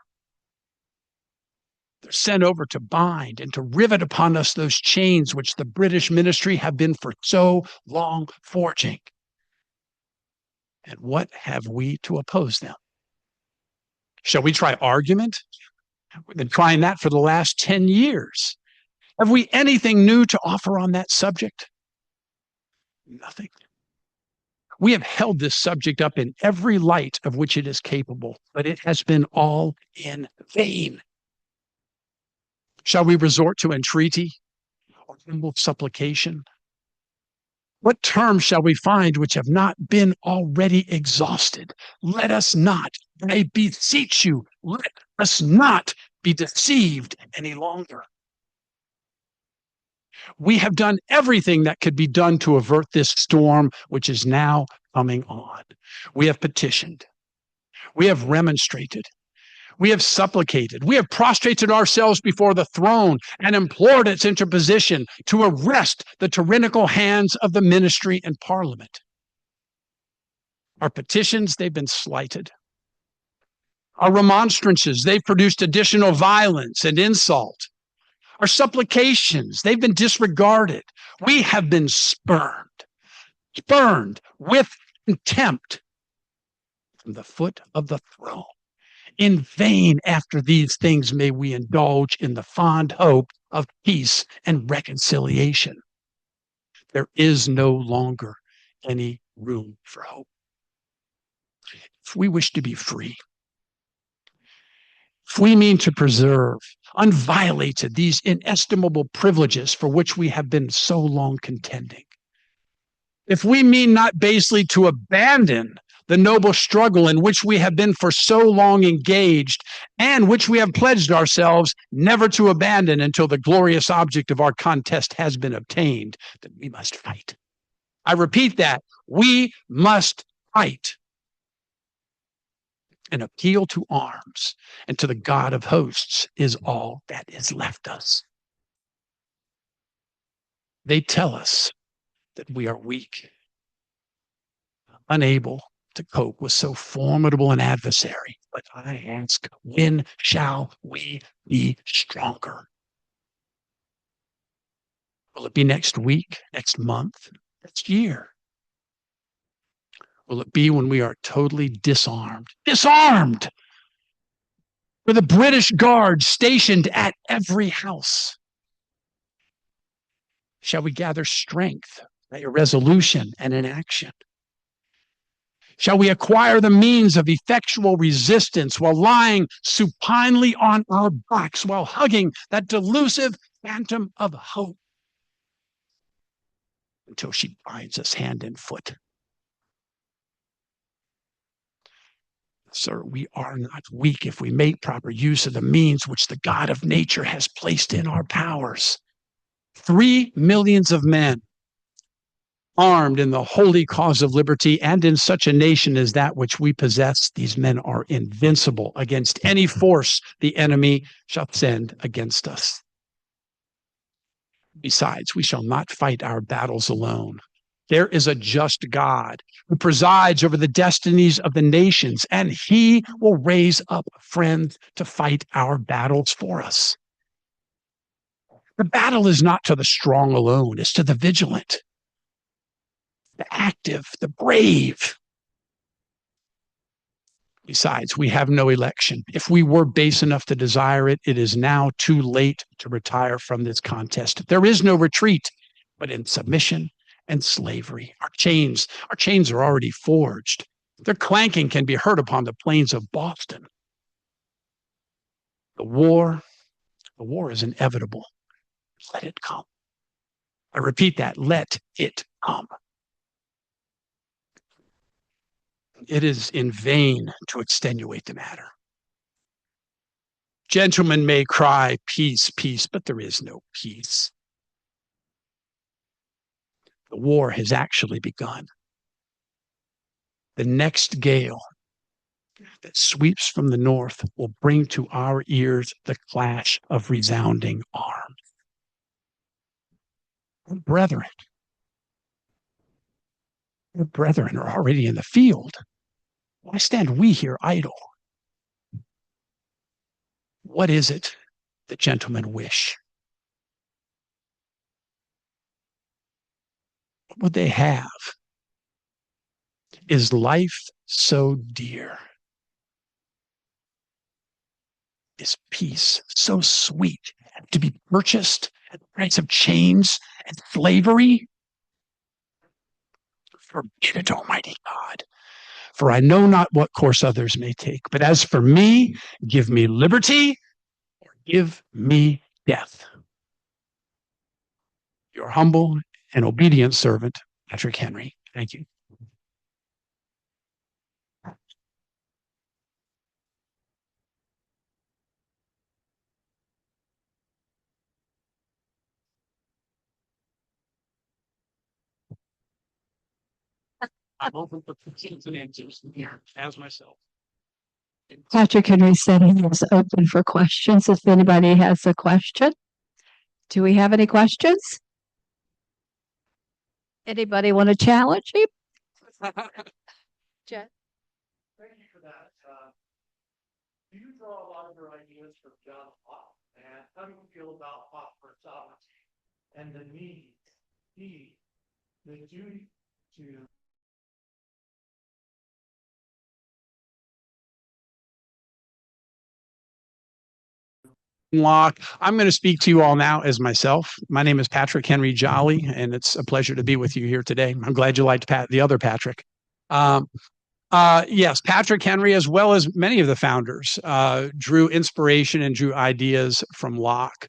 They're sent over to bind and to rivet upon us those chains which the British ministry have been for so long forging. And what have we to oppose them? Shall we try argument? We've been trying that for the last 10 years. Have we anything new to offer on that subject? Nothing. We have held this subject up in every light of which it is capable, but it has been all in vain. Shall we resort to entreaty or humble supplication? What terms shall we find which have not been already exhausted? Let us not, I beseech you, let us not be deceived any longer. We have done everything that could be done to avert this storm, which is now coming on. We have petitioned. We have remonstrated. We have supplicated. We have prostrated ourselves before the throne and implored its interposition to arrest the tyrannical hands of the ministry and parliament. Our petitions, they've been slighted. Our remonstrances, they've produced additional violence and insult. Our supplications, they've been disregarded. We have been spurned with contempt from the foot of the throne. In vain, after these things, may we indulge in the fond hope of peace and reconciliation. There is no longer any room for hope. If we wish to be free, if we mean to preserve unviolated these inestimable privileges for which we have been so long contending, if we mean not basely to abandon the noble struggle in which we have been for so long engaged and which we have pledged ourselves never to abandon until the glorious object of our contest has been obtained, then we must fight. I repeat that, we must fight. An appeal to arms and to the God of hosts is all that is left us. They tell us that we are weak, unable to cope with so formidable an adversary. But I ask, when shall we be stronger? Will it be next week, next month, next year? Will it be when we are totally disarmed? Disarmed! With a British guard stationed at every house? Shall we gather strength by irresolution and inaction? Shall we acquire the means of effectual resistance while lying supinely on our backs, while hugging that delusive phantom of hope until she binds us hand and foot? Sir, we are not weak if we make proper use of the means which the God of nature has placed in our powers. 3 millions of men armed in the holy cause of liberty, and in such a nation as that which we possess, these men are invincible against any force the enemy shall send against us. Besides, we shall not fight our battles alone. There is a just God who presides over the destinies of the nations, and he will raise up friends to fight our battles for us. The battle is not to the strong alone, it's to the vigilant, the active, the brave. Besides, we have no election. If we were base enough to desire it, it is now too late to retire from this contest. There is no retreat, but in submission and slavery. Our chains are already forged. Their clanking can be heard upon the plains of Boston. The war is inevitable. Let it come. I repeat that, let it come. It is in vain to extenuate the matter. Gentlemen may cry, peace, peace, but there is no peace. The war has actually begun. The next gale that sweeps from the north will bring to our ears the clash of resounding arms. Our brethren are already in the field. Why stand we here idle? What is it that gentlemen wish? What would they have? Is life so dear? Is peace so sweet to be purchased at the price of chains and slavery? Forbid it, Almighty God. For I know not what course others may take. But as for me, give me liberty or give me death. Your humble and obedient servant, Patrick Henry. Thank you. I'm open for questions and answers as myself. Patrick Henry said he was open for questions. If anybody has a question, do we have any questions? Anybody want to challenge him? Jen? Thank you for that. Do you draw a lot of your ideas from John Locke? And how do you feel about Locke sovereignty and the need, the duty to Locke? I'm going to speak to you all now as myself. My name is Patrick Henry Jolly, and it's a pleasure to be with you here today. I'm glad you liked the other Patrick. Yes, Patrick Henry, as well as many of the founders, drew inspiration and drew ideas from Locke.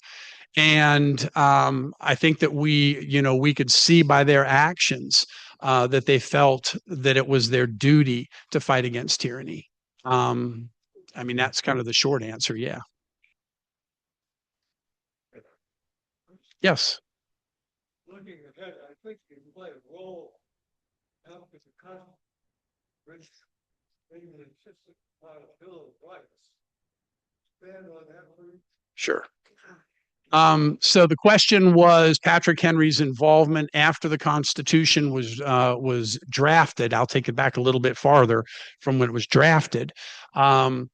And I think that we could see by their actions that they felt that it was their duty to fight against tyranny. I mean, that's kind of the short answer. Yeah. Yes. Looking ahead, I think you can play a role out with the Congress, maybe the system Bill of Rights. Expand on that, please. Sure. So the question was Patrick Henry's involvement after the Constitution was drafted. I'll take it back a little bit farther from when it was drafted. And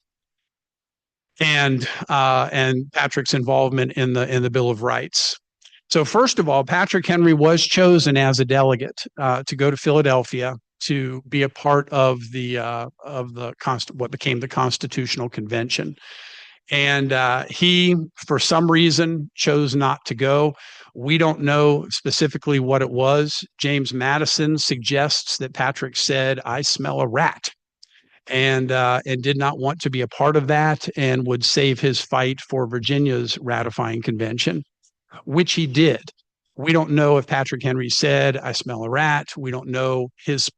Patrick's involvement in the Bill of Rights. So first of all, Patrick Henry was chosen as a delegate to go to Philadelphia to be a part of what became the Constitutional Convention. And he, for some reason, chose not to go. We don't know specifically what it was. James Madison suggests that Patrick said, "I smell a rat," and did not want to be a part of that and would save his fight for Virginia's ratifying convention, which he did. We don't know if Patrick Henry said, "I smell a rat." We don't know his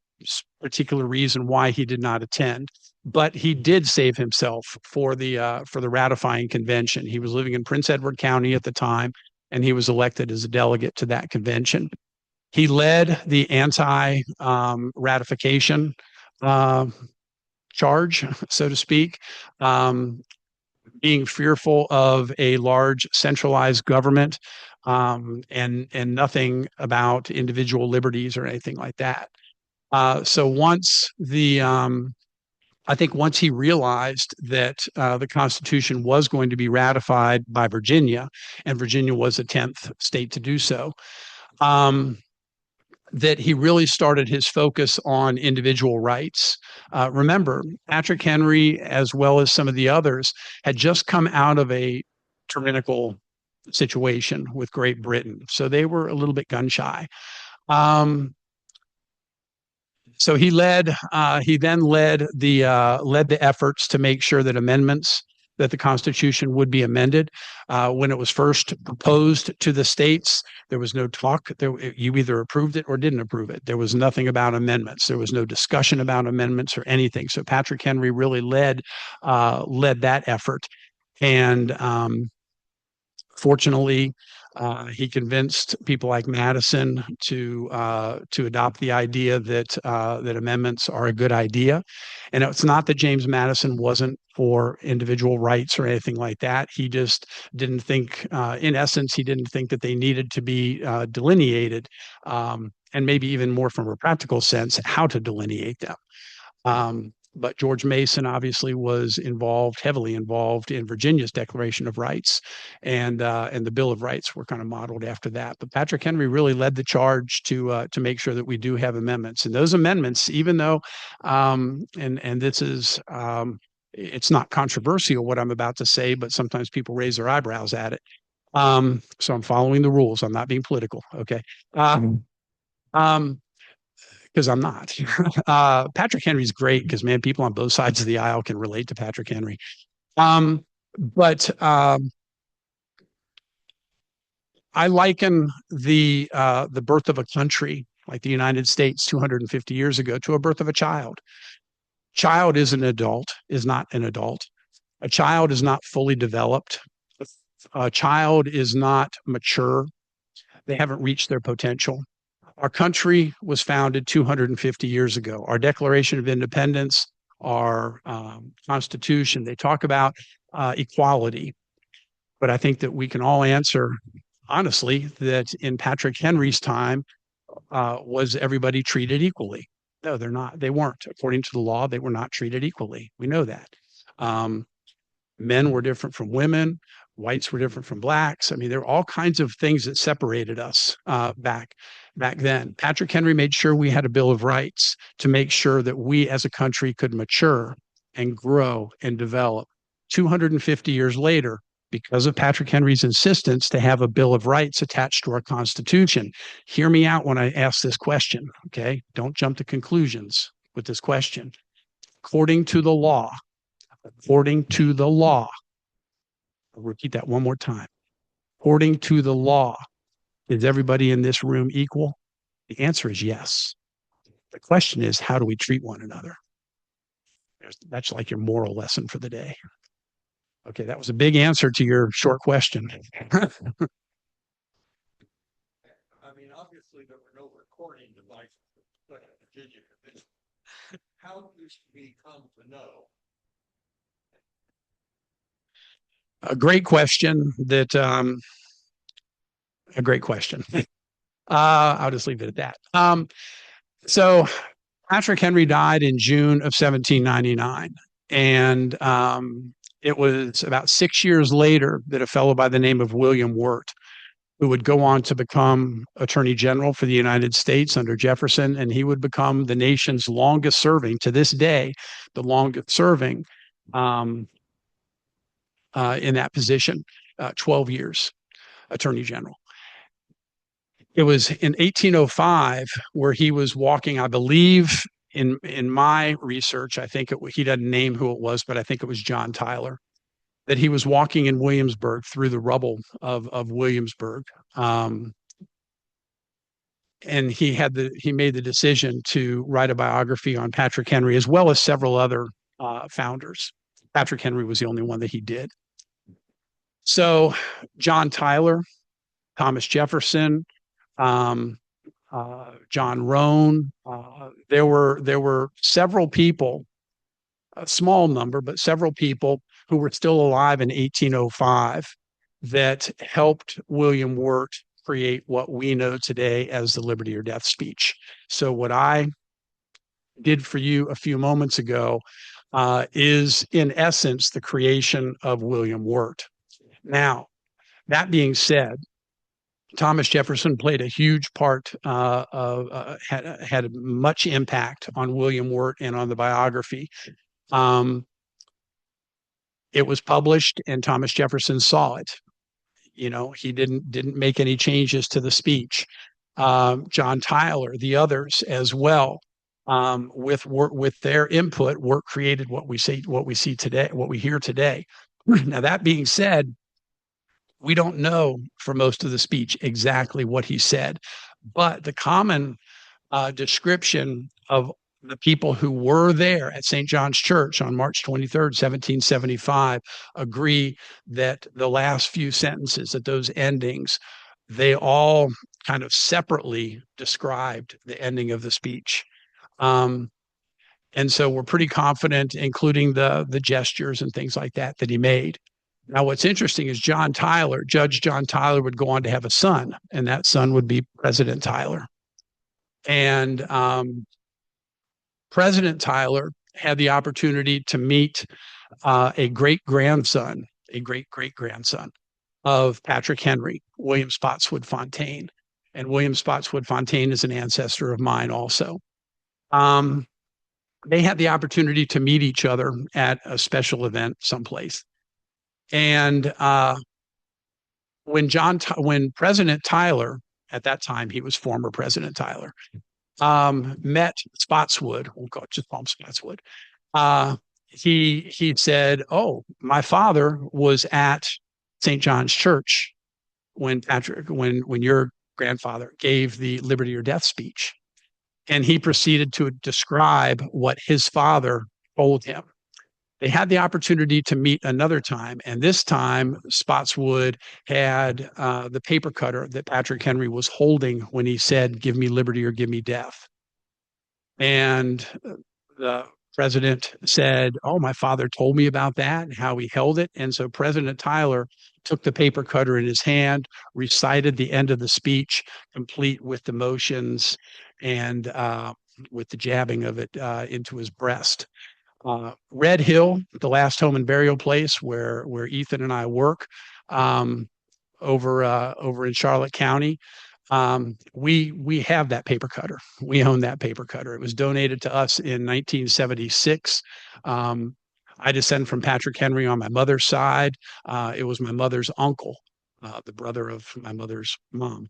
particular reason why he did not attend, but he did save himself for the ratifying convention. He was living in Prince Edward County at the time, and he was elected as a delegate to that convention. He led the anti-ratification charge, so to speak, being fearful of a large centralized government, and nothing about individual liberties or anything like that. So I think once he realized that the Constitution was going to be ratified by Virginia, and Virginia was the 10th state to do so, that he really started his focus on individual rights. Remember, Patrick Henry, as well as some of the others, had just come out of a tyrannical situation with Great Britain, so they were a little bit gun shy. So he then led the efforts to make sure that the Constitution would be amended. When it was first proposed to the states, there was no talk. You either approved it or didn't approve it. There was nothing about amendments. There was no discussion about amendments or anything. So Patrick Henry really led that effort, and fortunately, he convinced people like Madison to adopt the idea that amendments are a good idea. And it's not that James Madison wasn't for individual rights or anything like that. He just didn't think, in essence, he didn't think that they needed to be delineated, and maybe even more from a practical sense, how to delineate them. But George Mason obviously was heavily involved in Virginia's Declaration of Rights, and the Bill of Rights were kind of modeled after that. But Patrick Henry really led the charge to make sure that we do have amendments. And those amendments, even though, and this is, it's not controversial what I'm about to say, but sometimes people raise their eyebrows at it. So I'm following the rules. I'm not being political. Okay. Because I'm not. Patrick Henry's great because, man, people on both sides of the aisle can relate to Patrick Henry. But I liken the birth of a country like the United States 250 years ago, to a birth of a child. Child is not an adult. A child is not fully developed. A child is not mature. They haven't reached their potential. Our country was founded 250 years ago. Our Declaration of Independence, our Constitution, they talk about equality. But I think that we can all answer honestly that in Patrick Henry's time, was everybody treated equally? No, they're not. They weren't. According to the law, they were not treated equally. We know that. Men were different from women. Whites were different from blacks. I mean, there were all kinds of things that separated us back then. Patrick Henry made sure we had a Bill of Rights to make sure that we as a country could mature and grow and develop. 250 years later, because of Patrick Henry's insistence to have a Bill of Rights attached to our Constitution. Hear me out when I ask this question, okay? Don't jump to conclusions with this question. According to the law, I'll repeat that one more time. According to the law, is everybody in this room equal? The answer is yes. The question is, how do we treat one another? That's like your moral lesson for the day. Okay, that was a big answer to your short question. I mean, obviously there were no recording devices, but how did we come to know? A great question. A great question. I'll just leave it at that. So Patrick Henry died in June of 1799, and it was about 6 years later that a fellow by the name of William Wirt, who would go on to become Attorney General for the United States under Jefferson, and he would become the nation's longest serving, to this day, the longest serving in that position, 12 years, Attorney General. It was in 1805 where he was walking, I believe, in my research, I think he doesn't name who it was, but I think it was John Tyler, that he was walking in Williamsburg through the rubble of Williamsburg. And he made the decision to write a biography on Patrick Henry, as well as several other founders. Patrick Henry was the only one that he did. So John Tyler, Thomas Jefferson, John Roane. There were several people, a small number, but several people who were still alive in 1805 that helped William Wirt create what we know today as the Liberty or Death speech. So what I did for you a few moments ago is, in essence, the creation of William Wirt. Now, that being said, Thomas Jefferson played a huge part had much impact on William Wirt and on the biography. It was published, and Thomas Jefferson saw it. You know, he didn't make any changes to the speech. John Tyler, the others as well, with their input, Wirt created what we see today, what we hear today. Now, that being said, we don't know for most of the speech exactly what he said, but the common description of the people who were there at St. John's Church on March 23rd, 1775, agree that the last few sentences, that those endings, they all kind of separately described the ending of the speech. And so we're pretty confident, including the gestures and things like that he made. Now, what's interesting is Judge John Tyler would go on to have a son, and that son would be President Tyler. And President Tyler had the opportunity to meet a great-great-grandson of Patrick Henry, William Spotswood Fontaine. And William Spotswood Fontaine is an ancestor of mine also. They had the opportunity to meet each other at a special event someplace. And when President Tyler, at that time he was former President Tyler, met Spotswood, we'll just call him Spotswood, he said, "Oh, my father was at St. John's Church when your grandfather, gave the Liberty or Death speech. And he proceeded to describe what his father told him. They had the opportunity to meet another time, and this time Spotswood had the paper cutter that Patrick Henry was holding when he said, "Give me liberty or give me death." And the president said, "Oh, my father told me about that and how he held it." And so President Tyler took the paper cutter in his hand, recited the end of the speech, complete with the motions and with the jabbing of it into his breast. Red Hill, the last home and burial place where Ethan and I work, over in Charlotte County. We have that paper cutter. We own that paper cutter. It was donated to us in 1976. I descend from Patrick Henry on my mother's side. It was my mother's uncle, the brother of my mother's mom,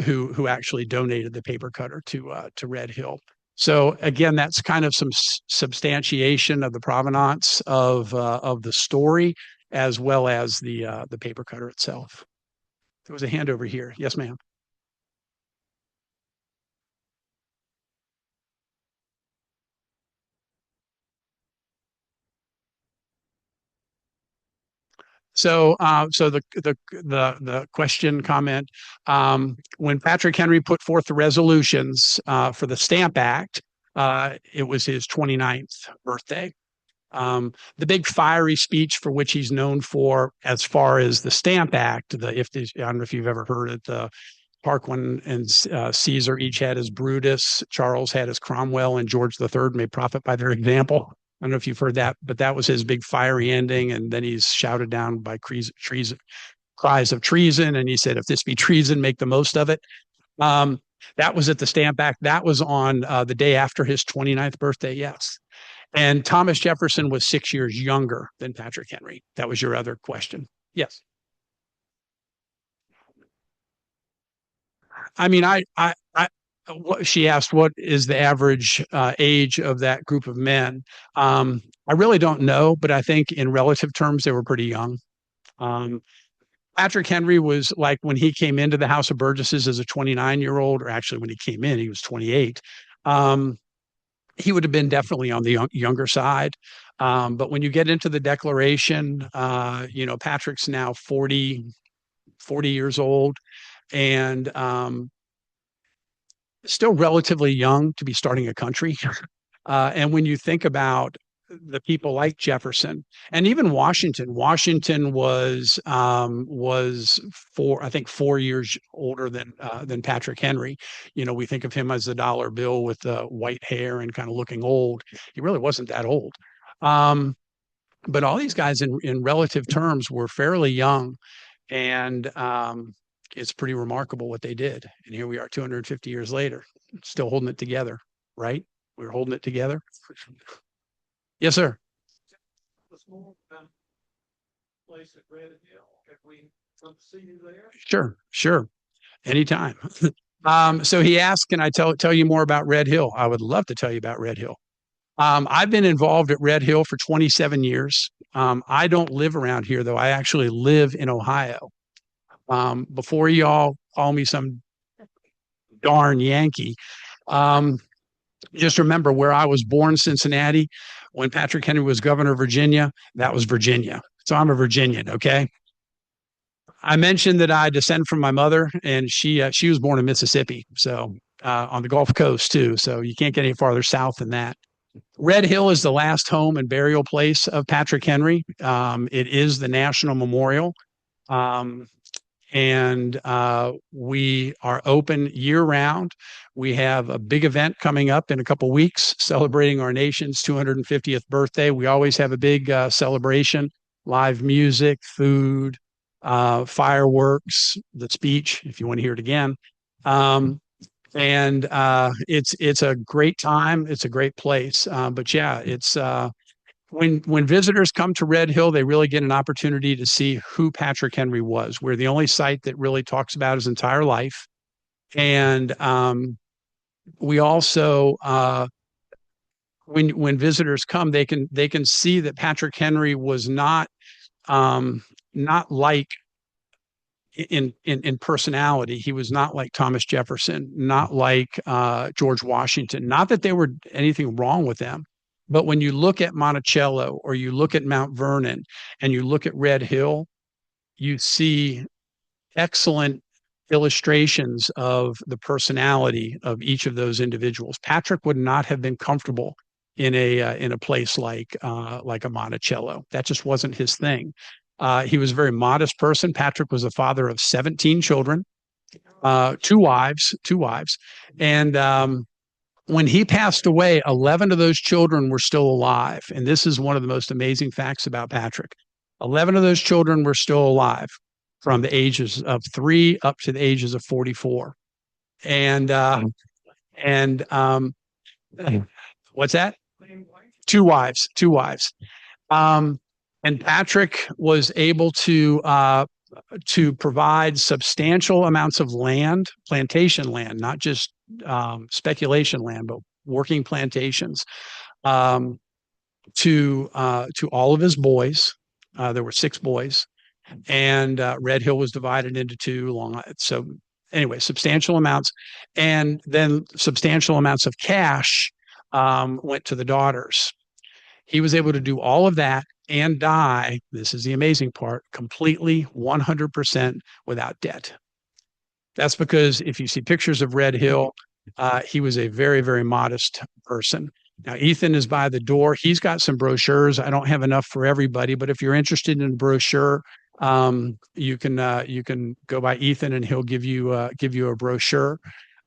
who actually donated the paper cutter to Red Hill. So again, that's kind of some substantiation of the provenance of the story, as well as the paper cutter itself. There was a hand over here. Yes, ma'am. So, the question comment, when Patrick Henry put forth the resolutions for the Stamp Act, it was his 29th birthday. The big fiery speech for which he's known for, as far as the Stamp Act, I don't know if you've ever heard it, the Tarquin and Caesar each had his Brutus, Charles had his Cromwell, and George III may profit by their example. I don't know if you've heard that, but that was his big fiery ending. And then he's shouted down by cries of treason. And he said, "If this be treason, make the most of it." That was at the Stamp Act. That was on the day after his 29th birthday. Yes. And Thomas Jefferson was 6 years younger than Patrick Henry. That was your other question. Yes. I mean, she asked, what is the average age of that group of men? I really don't know, but I think in relative terms, they were pretty young. Patrick Henry was like, when he came into the House of Burgesses as a 29-year-old, or actually when he came in, he was 28. He would have been definitely on the younger side. But when you get into the Declaration, Patrick's now 40 years old, and still relatively young to be starting a country. And when you think about the people like Jefferson and even Washington was I think 4 years older than Patrick Henry. We think of him as the dollar bill with the white hair and kind of looking old. He really wasn't that old. But all these guys in relative terms were fairly young, and it's pretty remarkable what they did. And here we are 250 years later, still holding it together, right? We're holding it together. Yes, sir. Place at Red Hill. Can we come see you there? Sure. Anytime. So he asked, can I tell you more about Red Hill? I would love to tell you about Red Hill. I've been involved at Red Hill for 27 years. I don't live around here, though. I actually live in Ohio. Before y'all call me some darn Yankee, just remember where I was born, Cincinnati. When Patrick Henry was governor of Virginia, that was Virginia. So I'm a Virginian, okay? I mentioned that I descend from my mother, and she was born in Mississippi, so on the Gulf Coast too. So you can't get any farther south than that. Red Hill is the last home and burial place of Patrick Henry. It is the national memorial. And we are open year round. We have a big event coming up in a couple weeks celebrating our nation's 250th birthday. We always have a big celebration, live music, food, fireworks, the speech, if you want to hear it again. And it's a great time. It's a great place. But yeah, it's when visitors come to Red Hill, they really get an opportunity to see who Patrick Henry was. We're the only site that really talks about his entire life. And we also, when visitors come, they can see that Patrick Henry was not like in personality. He was not like Thomas Jefferson, not like George Washington. Not that there were anything wrong with them, but when you look at Monticello or you look at Mount Vernon and you look at Red Hill, you see excellent illustrations of the personality of each of those individuals. Patrick would not have been comfortable in a place like a Monticello. That just wasn't his thing. He was a very modest person. Patrick was the father of 17 children, two wives, and when he passed away, 11 of those children were still alive. And this is one of the most amazing facts about Patrick. 11 of those children were still alive from the ages of 3 up to the ages of 44. And what's that? Two wives. And Patrick was able to provide substantial amounts of land, plantation land, not just speculation land, but working plantations, to all of his boys. There were 6 boys, and Red Hill was divided into 2. So anyway, substantial amounts, and then substantial amounts of cash went to the daughters. He was able to do all of that and die, this is the amazing part, completely 100% without debt. That's because if you see pictures of Red Hill, he was a very, very modest person. Now, Ethan is by the door. He's got some brochures. I don't have enough for everybody, but if you're interested in a brochure, you can go by Ethan and he'll give you a brochure.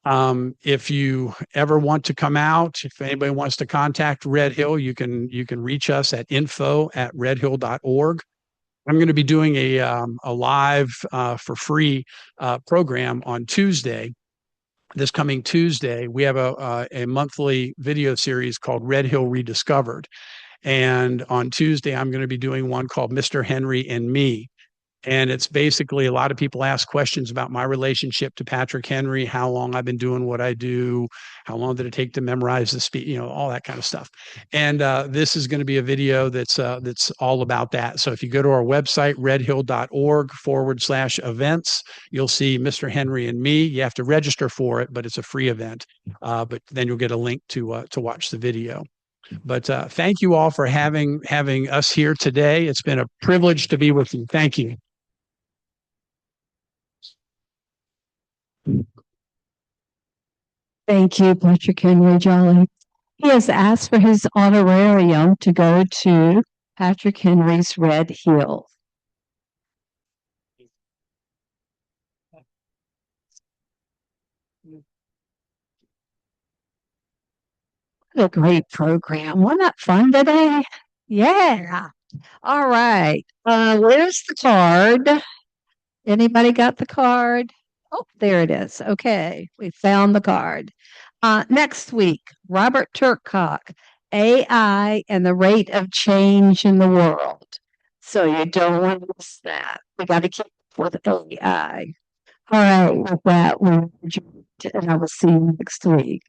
If you ever want to come out, if anybody wants to contact Red Hill, you can reach us at info@redhill.org. I'm going to be doing a live for free program on Tuesday. This coming Tuesday, we have a monthly video series called Red Hill Rediscovered. And on Tuesday, I'm going to be doing one called Mr. Henry and Me. And it's basically a lot of people ask questions about my relationship to Patrick Henry, how long I've been doing what I do, how long did it take to memorize the speech, all that kind of stuff. And this is going to be a video that's all about that. So if you go to our website, redhill.org/events, you'll see Mr. Henry and Me. You have to register for it, but it's a free event. But then you'll get a link to watch the video. But thank you all for having us here today. It's been a privilege to be with you. Thank you. Thank you, Patrick Henry Jolly. He has asked for his honorarium to go to Patrick Henry's Red Hill. What a great program. Wasn't that fun today? Yeah. All right. Where's the card? Anybody got the card? Oh, there it is. Okay. We found the card. Next week, Robert Turcock, AI and the Rate of Change in the World. So you don't want to miss that. We got to keep up with AI. All right. With that, and I will see you next week.